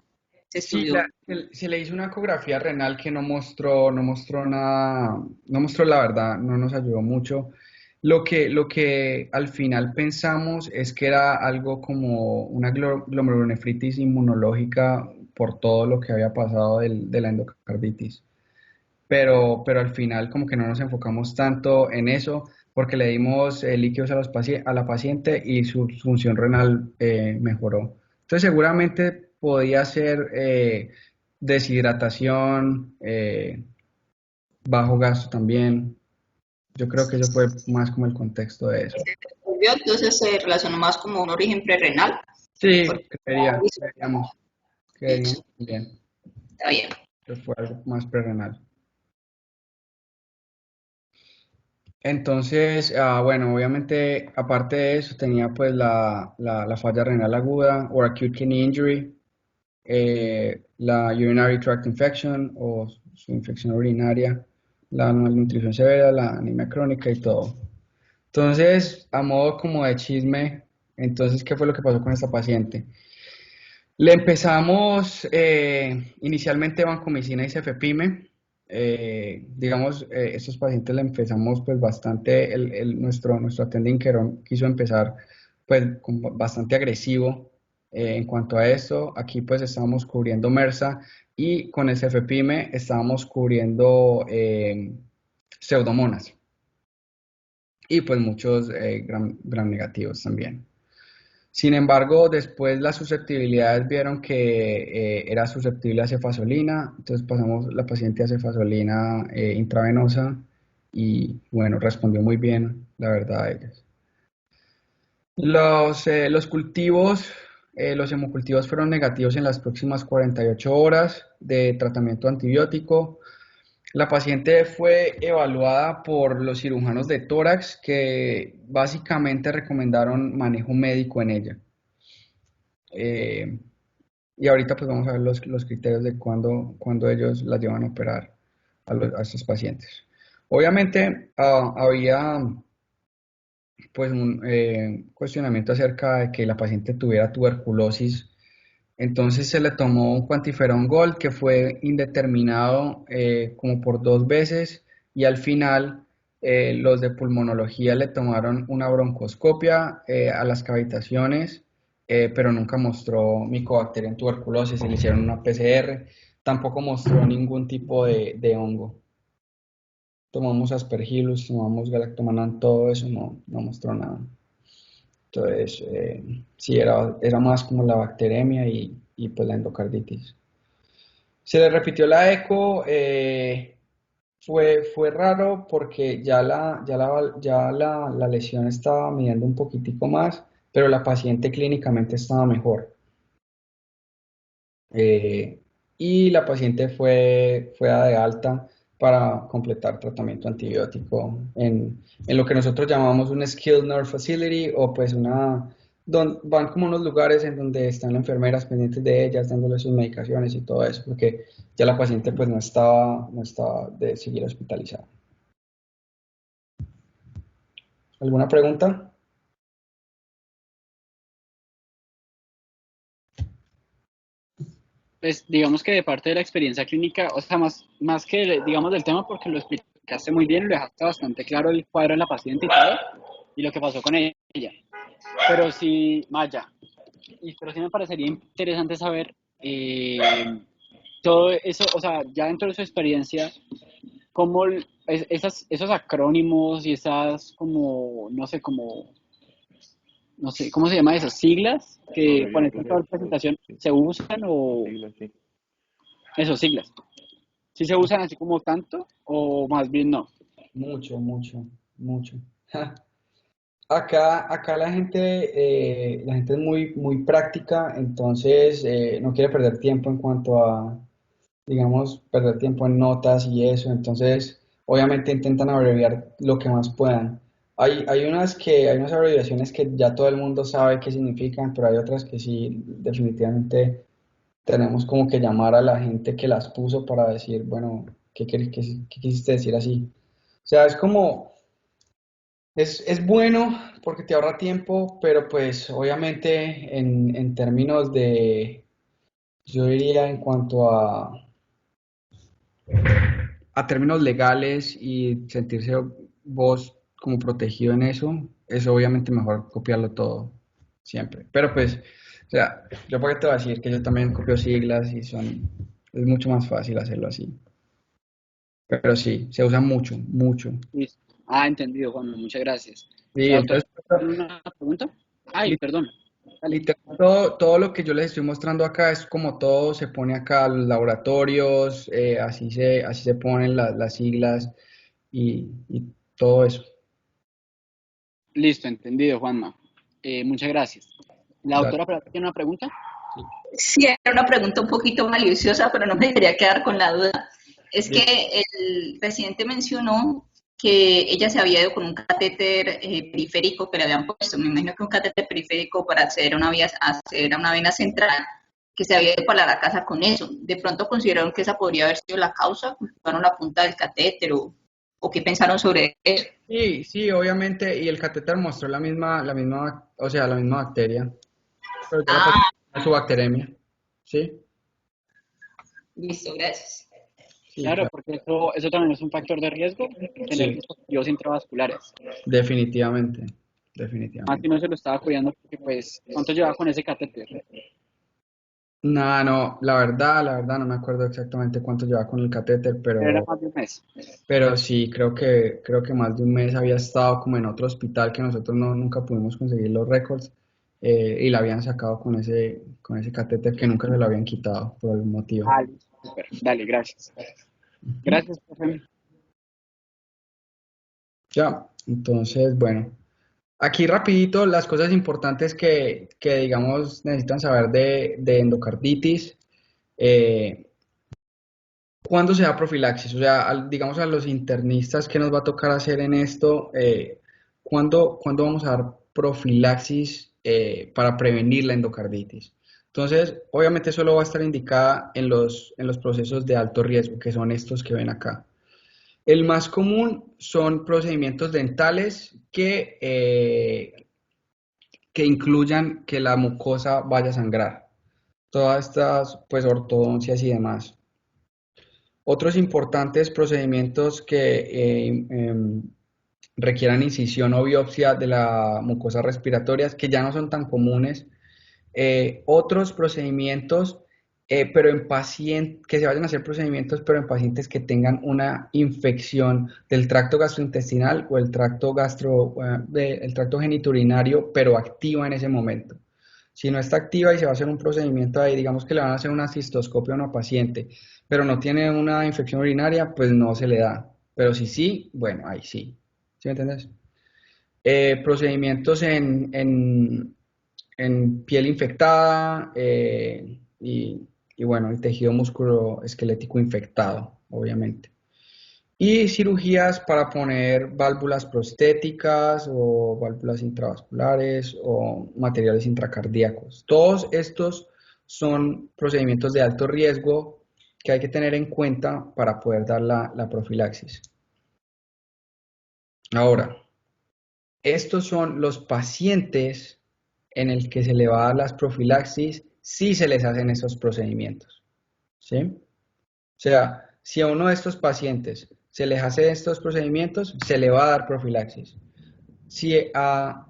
se sí, estudió. se le hizo una ecografía renal que no mostró nada, no mostró la verdad, no nos ayudó mucho. Lo que al final pensamos es que era algo como una glomerulonefritis inmunológica por todo lo que había pasado de la endocarditis. Pero al final como que no nos enfocamos tanto en eso porque le dimos líquidos a, a la paciente y su función renal mejoró. Entonces seguramente podía ser deshidratación, bajo gasto también. Yo creo que eso fue más como el contexto de eso. Entonces se relacionó más como un origen prerrenal, Sí, porque creeríamos bien está bien. que fue algo más prerrenal. Entonces, bueno, obviamente, aparte de eso, tenía pues la falla renal aguda o acute kidney injury, la urinary tract infection o su infección urinaria, la malnutrición severa, la anemia crónica y todo. Entonces, a modo como de chisme, entonces, ¿qué fue lo que pasó con esta paciente? Le empezamos inicialmente vancomicina y cefepime. Digamos, estos pacientes le empezamos pues bastante, nuestro attending care quiso empezar pues bastante agresivo en cuanto a esto. Aquí pues estábamos cubriendo MRSA y con el cefepime estábamos cubriendo pseudomonas y pues muchos gram negativos también. Sin embargo, después las susceptibilidades vieron que era susceptible a cefazolina, entonces pasamos la paciente a cefazolina intravenosa y bueno, respondió muy bien, la verdad, a ellas. Los cultivos, los hemocultivos fueron negativos en las próximas 48 horas de tratamiento antibiótico. La paciente fue evaluada por los cirujanos de tórax que básicamente recomendaron manejo médico en ella. Eh, y ahorita pues vamos a ver los criterios de cuándo ellos la llevan a operar a estos pacientes. Obviamente había pues un cuestionamiento acerca de que la paciente tuviera tuberculosis, entonces se le tomó un quantiferon gold que fue indeterminado como por 2 veces y al final los de pulmonología le tomaron una broncoscopia a las cavitaciones, pero nunca mostró micobacteria en tuberculosis, se le hicieron una PCR, tampoco mostró ningún tipo de hongo. Tomamos aspergillus, tomamos galactomannan, todo eso no mostró nada. Entonces, sí, era más como la bacteremia y pues la endocarditis. Se le repitió la eco, fue raro porque la lesión estaba midiendo un poquitico más, pero la paciente clínicamente estaba mejor. Eh, y la paciente fue dada de alta para completar tratamiento antibiótico en lo que nosotros llamamos un skilled nurse facility o pues van como unos lugares en donde están las enfermeras pendientes de ellas, dándole sus medicaciones y todo eso, porque ya la paciente pues no estaba de seguir hospitalizada. ¿Alguna pregunta? Pues digamos que de parte de la experiencia clínica, o sea, más que digamos del tema, porque lo explicaste muy bien, lo dejaste bastante claro el cuadro de la paciente y todo, y lo que pasó con ella. Pero sí, Maya, pero sí me parecería interesante saber todo eso, o sea, ya dentro de su experiencia, cómo esos acrónimos y esas como, no sé, como no sé, ¿cómo se llama esas siglas? Que Abreviaturas, cuando estás toda la presentación sí, se usan o siglas, sí. esos siglas. ¿Sí se usan así como tanto o más bien no? Mucho, mucho, mucho. Acá la gente es muy, muy práctica, entonces no quiere perder tiempo en cuanto a, digamos, perder tiempo en notas y eso, entonces obviamente intentan abreviar lo que más puedan. Hay unas abreviaciones que ya todo el mundo sabe qué significan, pero hay otras que sí, definitivamente tenemos como que llamar a la gente que las puso para decir, bueno, qué quisiste decir así? O sea, es como, es bueno porque te ahorra tiempo, pero pues obviamente en términos de, yo diría en cuanto a términos legales y sentirse vos como protegido en eso, es obviamente mejor copiarlo todo, siempre. Pero pues, o sea, yo por qué te voy a decir que yo también copio siglas y es mucho más fácil hacerlo así. Pero sí, se usa mucho, mucho. Listo. Ah, entendido, Juan, muchas gracias. Sí, La doctora, entonces, ¿tiene una pregunta? Ay, perdón. Dale. literal, todo lo que yo les estoy mostrando acá es como todo se pone acá, los laboratorios, así se ponen las siglas y todo eso. Listo, entendido, Juanma. Muchas gracias. La Dale. doctora Prat, ¿tiene una pregunta? Sí. Sí, era una pregunta un poquito maliciosa, pero no me quería quedar con la duda. Es que Bien. el presidente mencionó que ella se había ido con un catéter periférico que le habían puesto. Me imagino que un catéter periférico para acceder a una vena central, que se había ido para la casa con eso. De pronto consideraron que esa podría haber sido la causa, culparon la punta del catéter o qué pensaron sobre eso. Sí, sí, obviamente, y el catéter mostró o sea, la misma bacteria, pero ya la pasó Ah, a su bacteremia. ¿Sí? listo, gracias. Sí, Claro, claro. porque eso también es un factor de riesgo, tener Sí, dispositivos intravasculares. definitivamente, Más si definitivamente. no se lo estaba cuidando porque, pues, ¿cuánto llevaba con ese catéter? No, no, la verdad no me acuerdo exactamente cuánto llevaba con el catéter, Era más de un mes. pero sí, creo que más de un mes había estado como en otro hospital que nosotros nunca pudimos conseguir los récords, y la habían sacado con ese catéter que nunca se lo habían quitado por algún motivo. Ah, listo, súper. Dale, gracias. Gracias, profe. Ya, entonces, bueno, aquí rapidito las cosas importantes que digamos necesitan saber de endocarditis. eh, ¿Cuándo se da profilaxis? O sea, digamos a los internistas que nos va a tocar hacer en esto, ¿cuándo vamos a dar profilaxis para prevenir la endocarditis? Entonces, obviamente solo va a estar indicada en los procesos de alto riesgo, que son estos que ven acá. El más común son procedimientos dentales que incluyan que la mucosa vaya a sangrar. Todas estas, pues, ortodoncias y demás. Otros importantes procedimientos que requieran incisión o biopsia de la mucosa respiratoria, que ya no son tan comunes. Otros procedimientos, pero en pacientes, que se vayan a hacer procedimientos, pero en pacientes que tengan una infección del tracto gastrointestinal o el tracto genitourinario, pero activa en ese momento. Si no está activa y se va a hacer un procedimiento ahí, digamos que le van a hacer una cistoscopia a una paciente, pero no tiene una infección urinaria, pues no se le da. Pero si sí, bueno, ahí sí. ¿Sí me entiendes? Procedimientos en piel infectada, y bueno, el tejido musculoesquelético infectado, obviamente. Y cirugías para poner válvulas prostéticas o válvulas intravasculares o materiales intracardíacos. Todos estos son procedimientos de alto riesgo que hay que tener en cuenta para poder dar la profilaxis. Ahora, estos son los pacientes en el que se le va a dar las profilaxis si se les hacen estos procedimientos, ¿sí? O sea, si a uno de estos pacientes se les hace estos procedimientos, se le va a dar profilaxis. Si a,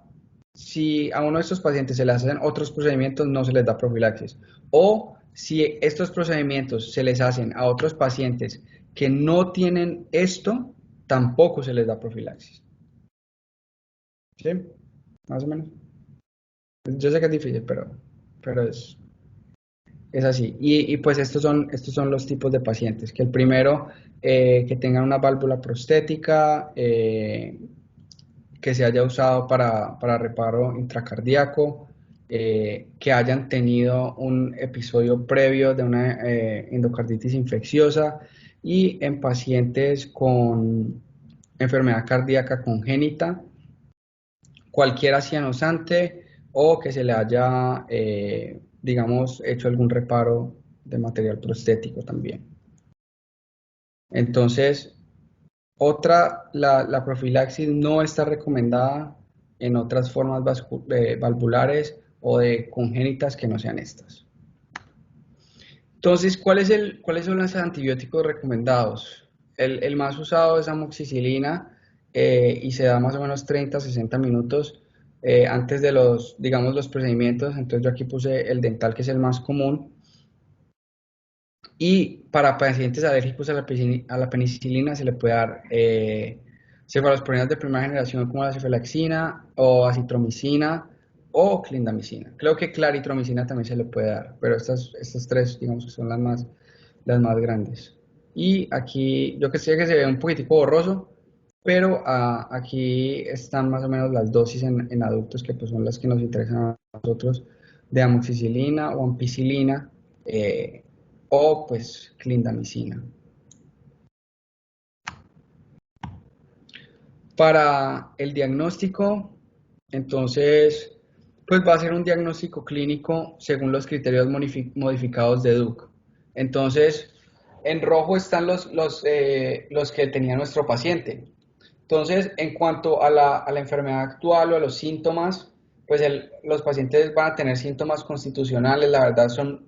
si a uno de estos pacientes se les hacen otros procedimientos, no se les da profilaxis. O si estos procedimientos se les hacen a otros pacientes que no tienen esto, tampoco se les da profilaxis. ¿Sí? Más o menos. Yo sé que es difícil, pero es así. Y pues estos son los tipos de pacientes. Que el primero, que tengan una válvula prostética, que se haya usado para reparo intracardíaco, que hayan tenido un episodio previo de una endocarditis infecciosa y en pacientes con enfermedad cardíaca congénita, cualquier cianosante o que se le haya, digamos, hecho algún reparo de material prostético también. Entonces, la profilaxis no está recomendada en otras formas valvulares o de congénitas que no sean estas. Entonces, ¿cuáles son los antibióticos recomendados? El más usado es amoxicilina, y se da más o menos 30 a 60 minutos antes de digamos, los procedimientos. Entonces yo aquí puse el dental, que es el más común. Y para pacientes alérgicos a la penicilina se le puede dar cefalosporinas de primera generación como la cefalexina o acitromicina o clindamicina. Creo que claritromicina también se le puede dar, pero estas tres, digamos, que son las más grandes. Y aquí, yo que sé que se ve un poquitico borroso, pero aquí están más o menos las dosis en adultos, que pues son las que nos interesan a nosotros, de amoxicilina o ampicilina, o pues clindamicina. Para el diagnóstico, entonces, pues va a ser un diagnóstico clínico según los criterios modificados de Duke. Entonces, en rojo están los que tenía nuestro paciente. Entonces, en cuanto a la enfermedad actual o a los síntomas, pues los pacientes van a tener síntomas constitucionales, la verdad son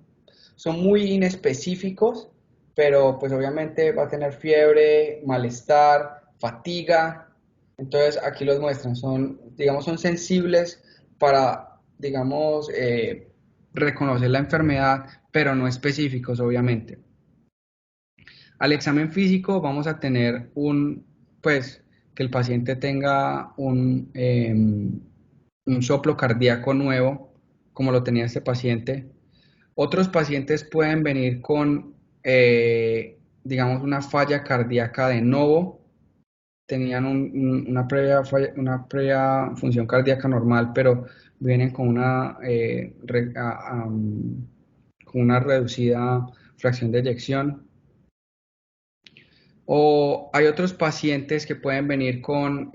muy inespecíficos, pero pues obviamente va a tener fiebre, malestar, fatiga. Entonces aquí los muestran, digamos, son sensibles para, digamos, reconocer la enfermedad, pero no específicos, obviamente. Al examen físico vamos a tener pues, que el paciente tenga un soplo cardíaco nuevo, como lo tenía este paciente. Otros pacientes pueden venir con, digamos, una falla cardíaca de novo. Tenían una previa función cardíaca normal, pero vienen con con una reducida fracción de eyección. O hay otros pacientes que pueden venir con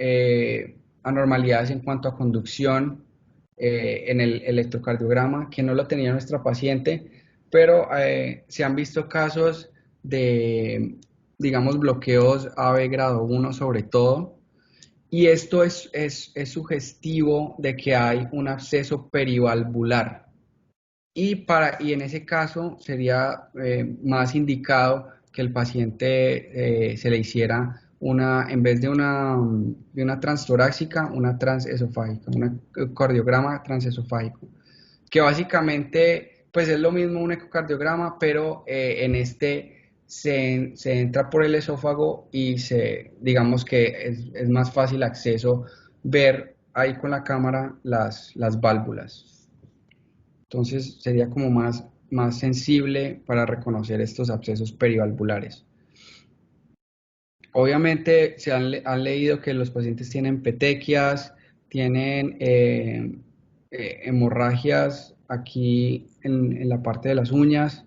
anormalidades en cuanto a conducción en el electrocardiograma, que no lo tenía nuestra paciente, pero se han visto casos de, digamos, bloqueos AB grado 1 sobre todo, y esto es sugestivo de que hay un absceso perivalvular. Y en ese caso sería más indicado que el paciente se le hiciera en vez de una transtorácica, una transesofágica, un ecocardiograma transesofágico, que básicamente pues es lo mismo un ecocardiograma, pero en este se entra por el esófago y digamos que es más fácil acceso ver ahí con la cámara las válvulas. Entonces sería como más sensible para reconocer estos abscesos perivalvulares. Obviamente han leído que los pacientes tienen petequias, tienen hemorragias aquí en la parte de las uñas,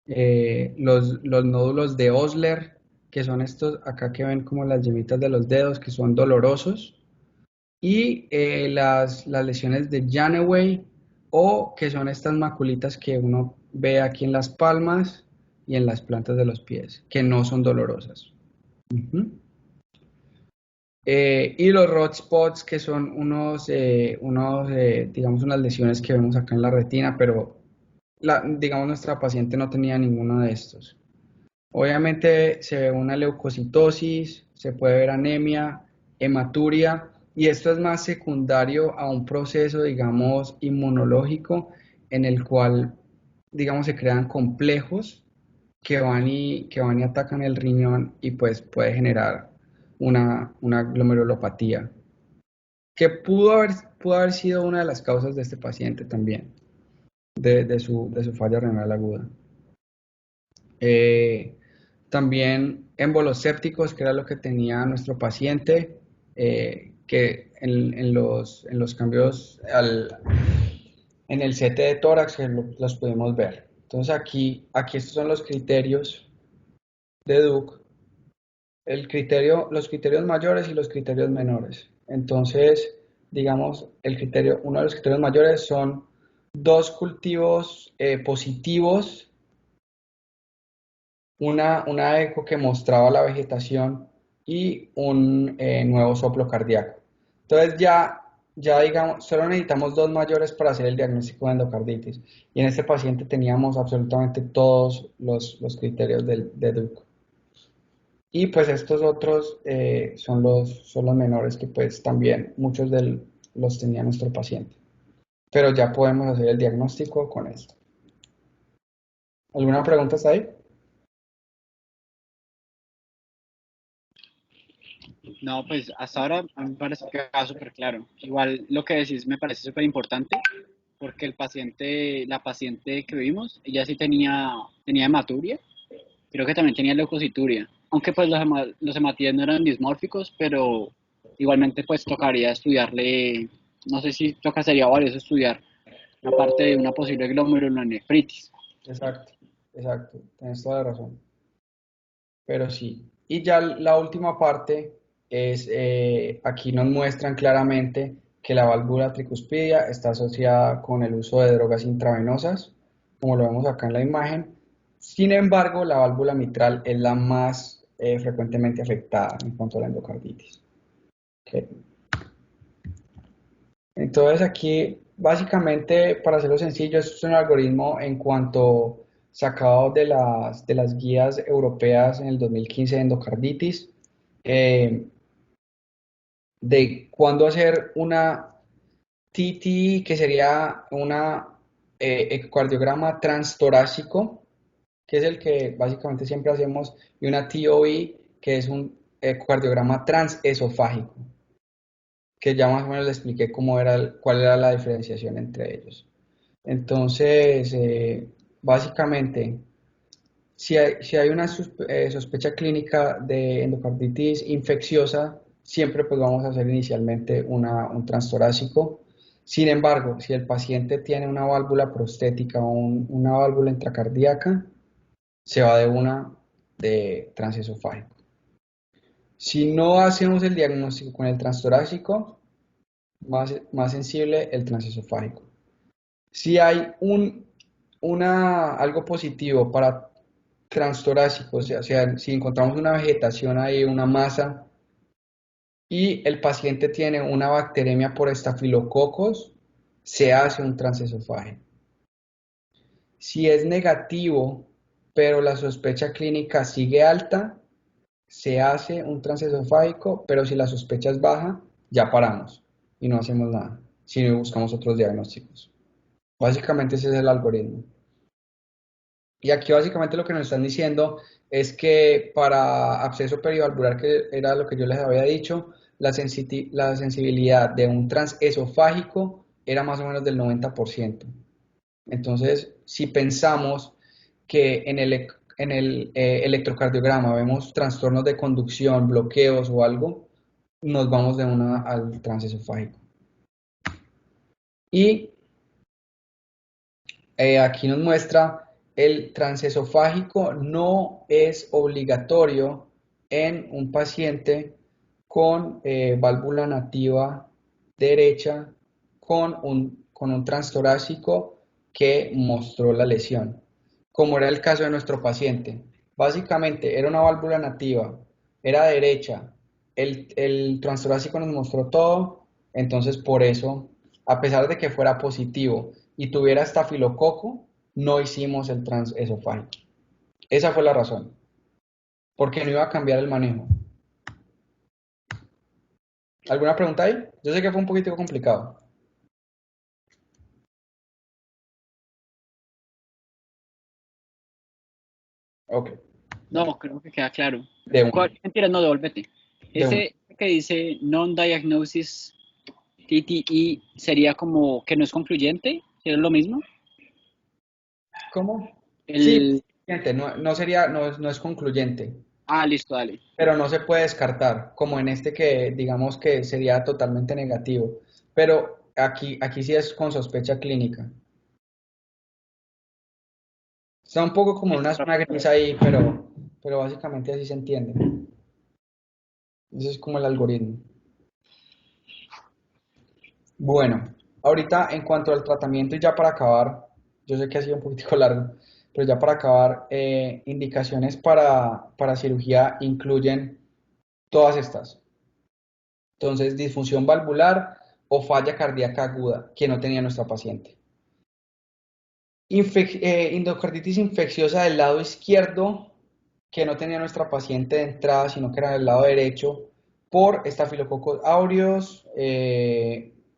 los nódulos de Osler, que son estos acá que ven como las yemitas de los dedos, que son dolorosos, y las lesiones de Janeway, o que son estas maculitas que uno ve aquí en las palmas y en las plantas de los pies, que no son dolorosas. Y los rod spots, que son digamos, unas lesiones que vemos acá en la retina, pero digamos, nuestra paciente no tenía ninguno de estos. Obviamente se ve una leucocitosis, se puede ver anemia, hematuria, y esto es más secundario a un proceso, digamos, inmunológico, en el cual, digamos, se crean complejos que van y atacan el riñón, y pues puede generar una glomerulopatía. que pudo haber sido una de las causas de este paciente también, de su falla renal aguda. También émbolos sépticos, que era lo que tenía nuestro paciente, que en los cambios en el CT de tórax los pudimos ver. Entonces aquí estos son los criterios de Duke, los criterios mayores y los criterios menores. Entonces, digamos, uno de los criterios mayores son 2 cultivos positivos, una eco que mostraba la vegetación y un nuevo soplo cardíaco. Entonces ya digamos, solo necesitamos 2 mayores para hacer el diagnóstico de endocarditis. Y en este paciente teníamos absolutamente todos los criterios de Duke. Y pues estos otros son los menores que pues también muchos los tenía nuestro paciente. Pero ya podemos hacer el diagnóstico con esto. ¿Alguna pregunta hasta ahí? No, pues hasta ahora a mí me parece que queda súper claro. Igual lo que decís me parece súper importante porque la paciente que vimos, ella sí tenía hematuria, creo que también tenía leucocituria, aunque pues los hematíes no eran dismórficos, pero igualmente pues tocaría estudiarle, no sé si sería valioso estudiar la parte de una posible glomerulonefritis. Exacto, tienes toda la razón. Pero sí. Y ya la última parte es, aquí nos muestran claramente que la válvula tricuspidia está asociada con el uso de drogas intravenosas, como lo vemos acá en la imagen. Sin embargo, la válvula mitral es la más frecuentemente afectada en cuanto a la endocarditis. Okay. Entonces aquí, básicamente, para hacerlo sencillo, esto es un algoritmo en cuanto sacado de las guías europeas en el 2015 de endocarditis, de cuándo hacer una TT, que sería una ecocardiograma transtorácico, que es el que básicamente siempre hacemos, y una TOE, que es un ecocardiograma transesofágico, que ya más o menos le expliqué cuál era la diferenciación entre ellos. Entonces, básicamente, si hay una sospecha clínica de endocarditis infecciosa, siempre pues vamos a hacer inicialmente un transtorácico. Sin embargo, si el paciente tiene una válvula prostética o una válvula intracardíaca, se va de transesofágico. Si no hacemos el diagnóstico con el transtorácico, más sensible el transesofágico. Si hay algo positivo para transtorácico, o sea, si encontramos una vegetación ahí, una masa, y el paciente tiene una bacteremia por estafilococos, se hace un transesofágico. Si es negativo, pero la sospecha clínica sigue alta, se hace un transesofágico, pero si la sospecha es baja, ya paramos y no hacemos nada, sino buscamos otros diagnósticos. Básicamente ese es el algoritmo. Y aquí básicamente lo que nos están diciendo es que para absceso perivalvular, que era lo que yo les había dicho, la sensibilidad de un transesofágico era más o menos del 90%. Entonces, si pensamos que en el electrocardiograma vemos trastornos de conducción, bloqueos o algo, nos vamos de una al transesofágico. Y aquí nos muestra el transesofágico no es obligatorio en un paciente con válvula nativa derecha con un transtorácico que mostró la lesión, como era el caso de nuestro paciente. Básicamente era una válvula nativa, era derecha, el transtorácico nos mostró todo, entonces por eso, a pesar de que fuera positivo y tuviera estafilococo, no hicimos el transesofágico. Esa fue la razón, porque no iba a cambiar el manejo. ¿Alguna pregunta ahí? Yo sé que fue un poquito complicado. Ok. No, creo que queda claro. De una. Mentira, no, devuélvete. De una. Ese que dice non-diagnosis, TTE sería como que no es concluyente, ¿sí es lo mismo? ¿Cómo? Sí, El... no sería, no es concluyente, Ah, listo, dale. pero no se puede descartar, como en este que digamos que sería totalmente negativo. Pero aquí sí es con sospecha clínica. Está un poco como una Listo, zona gris ahí, pero básicamente así se entiende. Ese es como el algoritmo. Bueno, ahorita en cuanto al tratamiento y ya para acabar, yo sé que ha sido un poquitico largo, pero ya para acabar, indicaciones para cirugía incluyen todas estas. Entonces, disfunción valvular o falla cardíaca aguda que no tenía nuestra paciente. Endocarditis infecciosa del lado izquierdo que no tenía nuestra paciente de entrada, sino que era del lado derecho, por estafilococos aureus,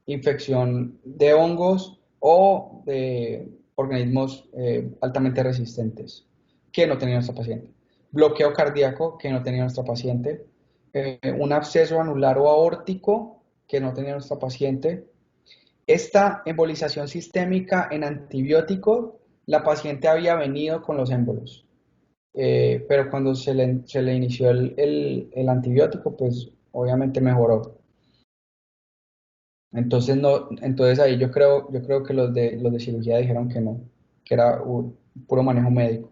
infección de hongos o de organismos altamente resistentes que no tenía nuestra paciente. Bloqueo cardíaco que no tenía nuestra paciente. Un absceso anular o aórtico que no tenía nuestra paciente. Esta embolización sistémica en antibiótico, la paciente había venido con los émbolos, pero cuando se le inició el antibiótico, pues obviamente mejoró. Entonces, no, entonces ahí yo creo que los de cirugía dijeron que no, que era un puro manejo médico.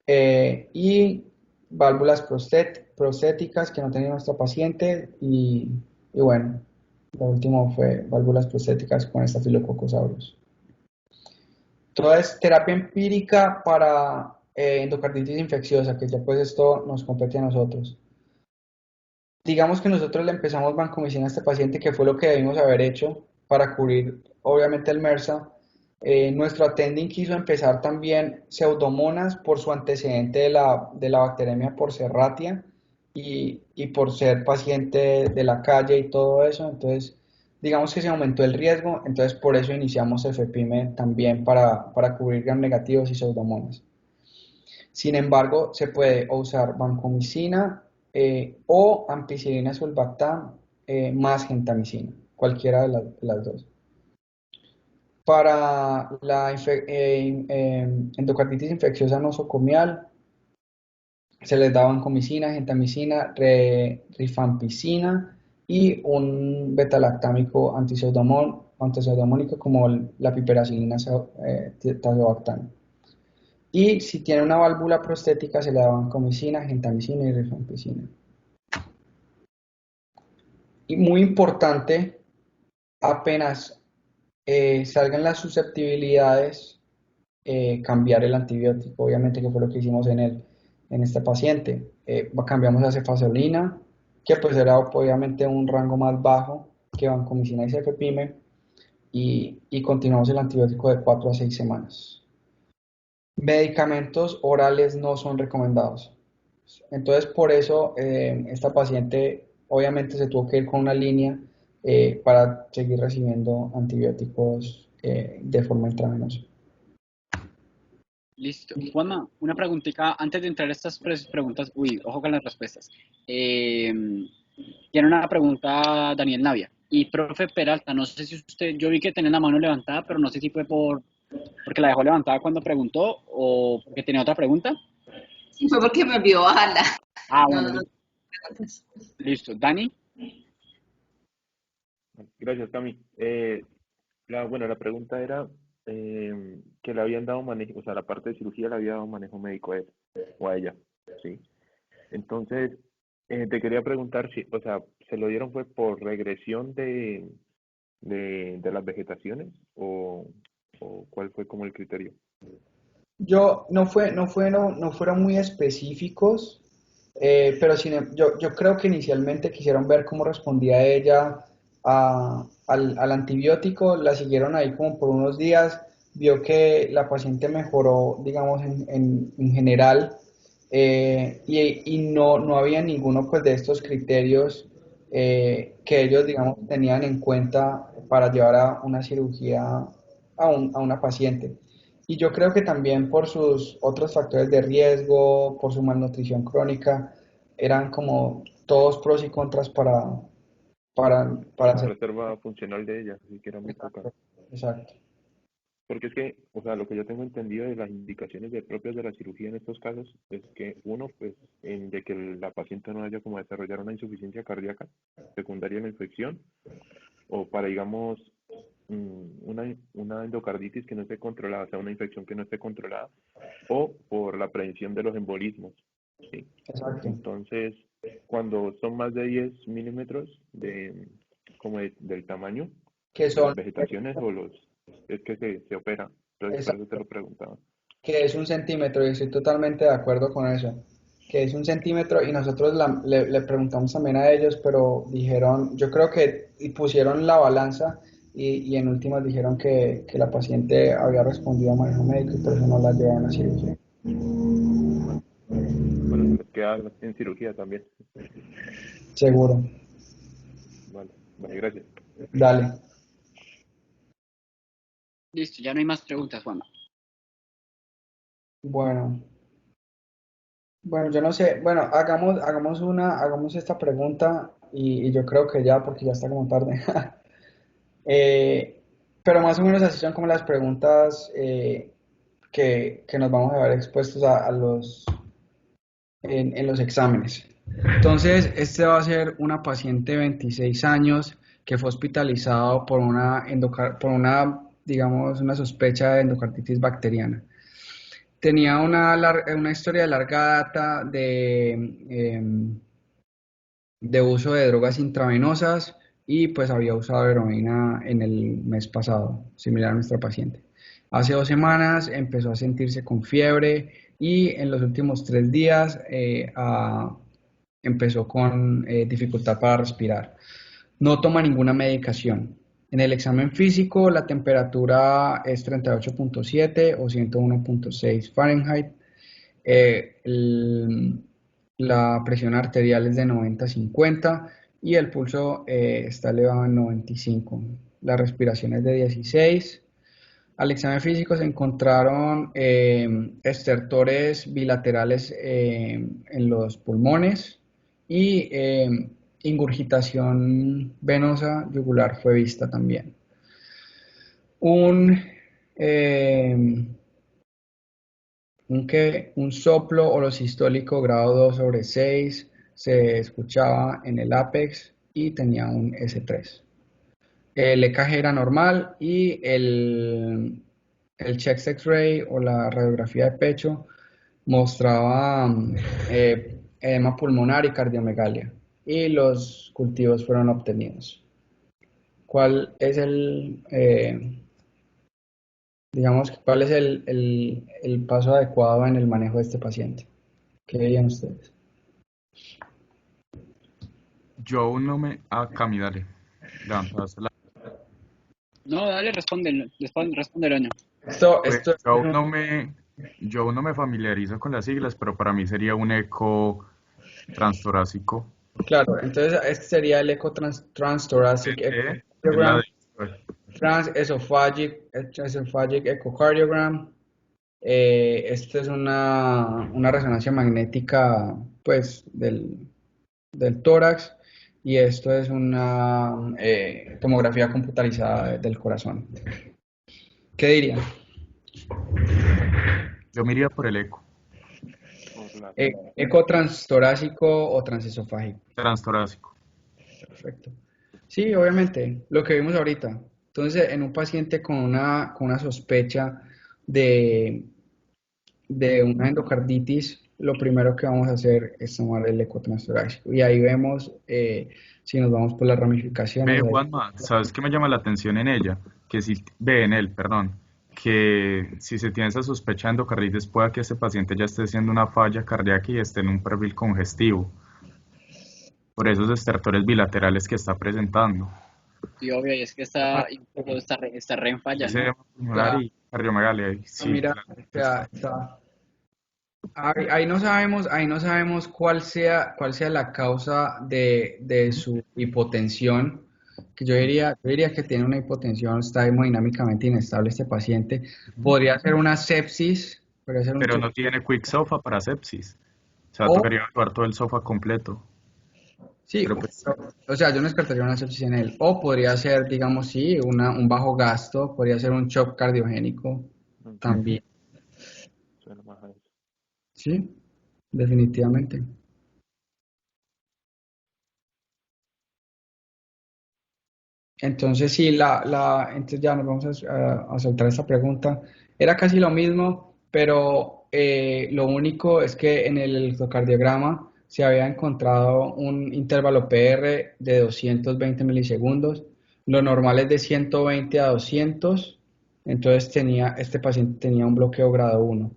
Y válvulas prostéticas que no tenía nuestra paciente y bueno, lo último fue válvulas prostéticas con estafilococos aureus. Todo es terapia empírica para endocarditis infecciosa, que ya pues esto nos compete a nosotros. Digamos que nosotros le empezamos vancomicina a este paciente, que fue lo que debimos haber hecho para cubrir obviamente el MRSA. Nuestro attending quiso empezar también pseudomonas por su antecedente de la bacteremia por Serratia y por ser paciente de la calle y todo eso. Entonces, digamos que se aumentó el riesgo, entonces por eso iniciamos FPIME también para cubrir gram negativos y pseudomonas. Sin embargo, se puede usar vancomicina o ampicilina sulbactam más gentamicina, cualquiera de las dos. Para la endocarditis infecciosa nosocomial se les da vancomicina, gentamicina, rifampicina y un betalactámico antipseudomónico como la piperacilina tazobactam. Y si tiene una válvula prostética se le da vancomicina, gentamicina y rifampicina. Y muy importante, apenas salgan las susceptibilidades, cambiar el antibiótico, obviamente que fue lo que hicimos en este paciente. Cambiamos a cefazolina, que pues era obviamente un rango más bajo que vancomicina y cefepime, y continuamos el antibiótico de 4 a 6 semanas. Medicamentos orales no son recomendados. Entonces, por eso esta paciente obviamente se tuvo que ir con una línea para seguir recibiendo antibióticos de forma intravenosa. Listo. Juanma, una preguntita antes de entrar a estas preguntas. Uy, ojo con las respuestas. Tiene una pregunta Daniel Navia. Y profe Peralta, no sé si usted, yo vi que tenía la mano levantada, pero no sé si fue porque la dejó levantada cuando preguntó o porque tenía otra pregunta. Sí, fue porque me olvidó bajarla. Ah, No, bueno, no, no. listo. Dani. Gracias, Cami. La pregunta era que le habían dado manejo, o sea, la parte de cirugía le había dado manejo médico a él o a ella, ¿sí? Entonces, te quería preguntar si, o sea, ¿se lo dieron fue por regresión de las vegetaciones o cuál fue como el criterio? No fueron muy específicos, pero yo creo que inicialmente quisieron ver cómo respondía ella al antibiótico, la siguieron ahí como por unos días, vio que la paciente mejoró, digamos, en general, y no había ninguno pues, de estos criterios que ellos, digamos, tenían en cuenta para llevar a una cirugía a una paciente. Y yo creo que también por sus otros factores de riesgo, por su malnutrición crónica, eran como todos pros y contras para La hacer. reserva funcional de ella, así que era muy poca. Exacto, exacto. Porque es que, o sea, lo que yo tengo entendido de las indicaciones propias de la cirugía en estos casos es que uno, pues, de que la paciente no haya como desarrollar una insuficiencia cardíaca secundaria a la infección, o para, digamos, una endocarditis que no esté controlada, o sea, una infección que no esté controlada, o por la prevención de los embolismos, ¿sí? Exacto. Entonces, cuando son más de 10 milímetros del tamaño Que de las son, vegetaciones o es que se opera. Entonces, por eso te exacto, lo preguntaba. que es 1 centímetro, y estoy totalmente de acuerdo con eso, que es 1 centímetro, y nosotros le preguntamos también a ellos, pero dijeron, yo creo que y pusieron la balanza y en últimas dijeron que la paciente había respondido a manejo médico y por eso no la llevaron a cirugía. Bueno, se les queda en cirugía también. Seguro. Vale, vale, gracias. Dale. Listo, ya no hay más preguntas, Juan. Bueno, bueno, yo no sé, bueno, hagamos esta pregunta y yo creo que ya, porque ya está como tarde. Pero más o menos así son como las preguntas que nos vamos a ver expuestos en los exámenes. Entonces, este va a ser una paciente de 26 años que fue hospitalizado digamos, una sospecha de endocarditis bacteriana. Tenía una historia de larga data de uso de drogas intravenosas y pues había usado heroína en el mes pasado, similar a nuestra paciente. Hace 2 semanas empezó a sentirse con fiebre y en los últimos 3 días empezó con dificultad para respirar. No toma ninguna medicación. En el examen físico la temperatura es 38.7 o 101.6 Fahrenheit. Eh, el- la presión arterial es de 90-50 y el pulso está elevado en 95. La respiración es de 16. Al examen físico se encontraron estertores bilaterales en los pulmones y ingurgitación venosa yugular fue vista también. Un, eh, un soplo holosistólico grado 2/6 se escuchaba en el ápex y tenía un S3. El EKG era normal y el chest X-ray o la radiografía de pecho mostraba edema pulmonar y cardiomegalia y los cultivos fueron obtenidos. ¿Cuál es cuál es el paso adecuado en el manejo de este paciente? ¿Qué dirían ustedes? Yo aún no me... Ah, Cami, dale. Levantaste la... No, dale, responde el año. Pues Esto yo aún no me... Yo aún no me familiarizo con las siglas, pero para mí sería un eco transtorácico. claro, entonces este sería el eco transthoracic Es la echocardiogram, de... esophagic echocardiogram. Esto es una resonancia magnética pues del tórax y esto es una tomografía computarizada del corazón. ¿Qué dirían? Yo me iría por el eco Por la Eco transtorácico o transesofágico. transtorácico. Perfecto. Sí, obviamente, lo que vimos ahorita. Entonces, en un paciente con una sospecha de, de una endocarditis, lo primero que vamos a hacer es tomar el eco transtorácico. Y ahí vemos si nos vamos por las Ve, ramificaciones. Juanma, ¿sabes qué me llama la atención en ella? Que si, ve en él, perdón, que si se tiene esa sospecha de endocarditis, pueda que este paciente ya esté haciendo una falla cardíaca y esté en un perfil congestivo, por esos estertores bilaterales que está presentando. Sí, obvio, y es que está re en falla, Dice ¿no? edema pulmonar Ya, y cardiomegalia. Sí, mira, claro. ahí no sabemos cuál sea la causa de su hipotensión, que yo diría que tiene una hipotensión, está hemodinámicamente inestable este paciente. Ujú. Podría ser una sepsis, podría ser un Pero no tiene quick SOFA para sepsis. O sea, o tocaría evaluar todo el SOFA completo. Sí, Pero pues, o sea, yo no descartaría una sepsis en él. O podría ser, digamos, sí, un bajo gasto, podría ser un shock cardiogénico Ok, también. suena más a eso. Sí, definitivamente. Entonces, sí, entonces ya nos vamos a soltar esta pregunta. Era casi lo mismo, pero lo único es que en el electrocardiograma se había encontrado un intervalo PR de 220 milisegundos. Lo normal es de 120 a 200. Entonces, este paciente tenía un bloqueo grado 1.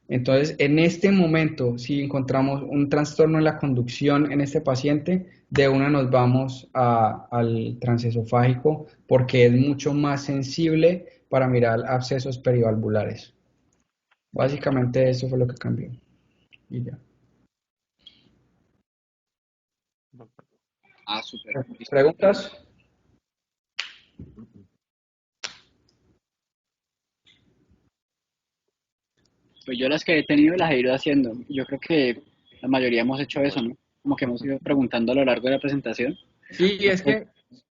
Entonces, en este momento, si encontramos un trastorno en la conducción en este paciente, de una nos vamos al transesofágico porque es mucho más sensible para mirar abscesos perivalvulares. Básicamente eso fue lo que cambió. Y ya. Ah, súper. Listo. ¿Preguntas? Pues yo las que he tenido las he ido haciendo. Yo creo que la mayoría hemos hecho eso, Bueno, ¿no? Como que hemos ido preguntando a lo largo de la presentación. Sí, es que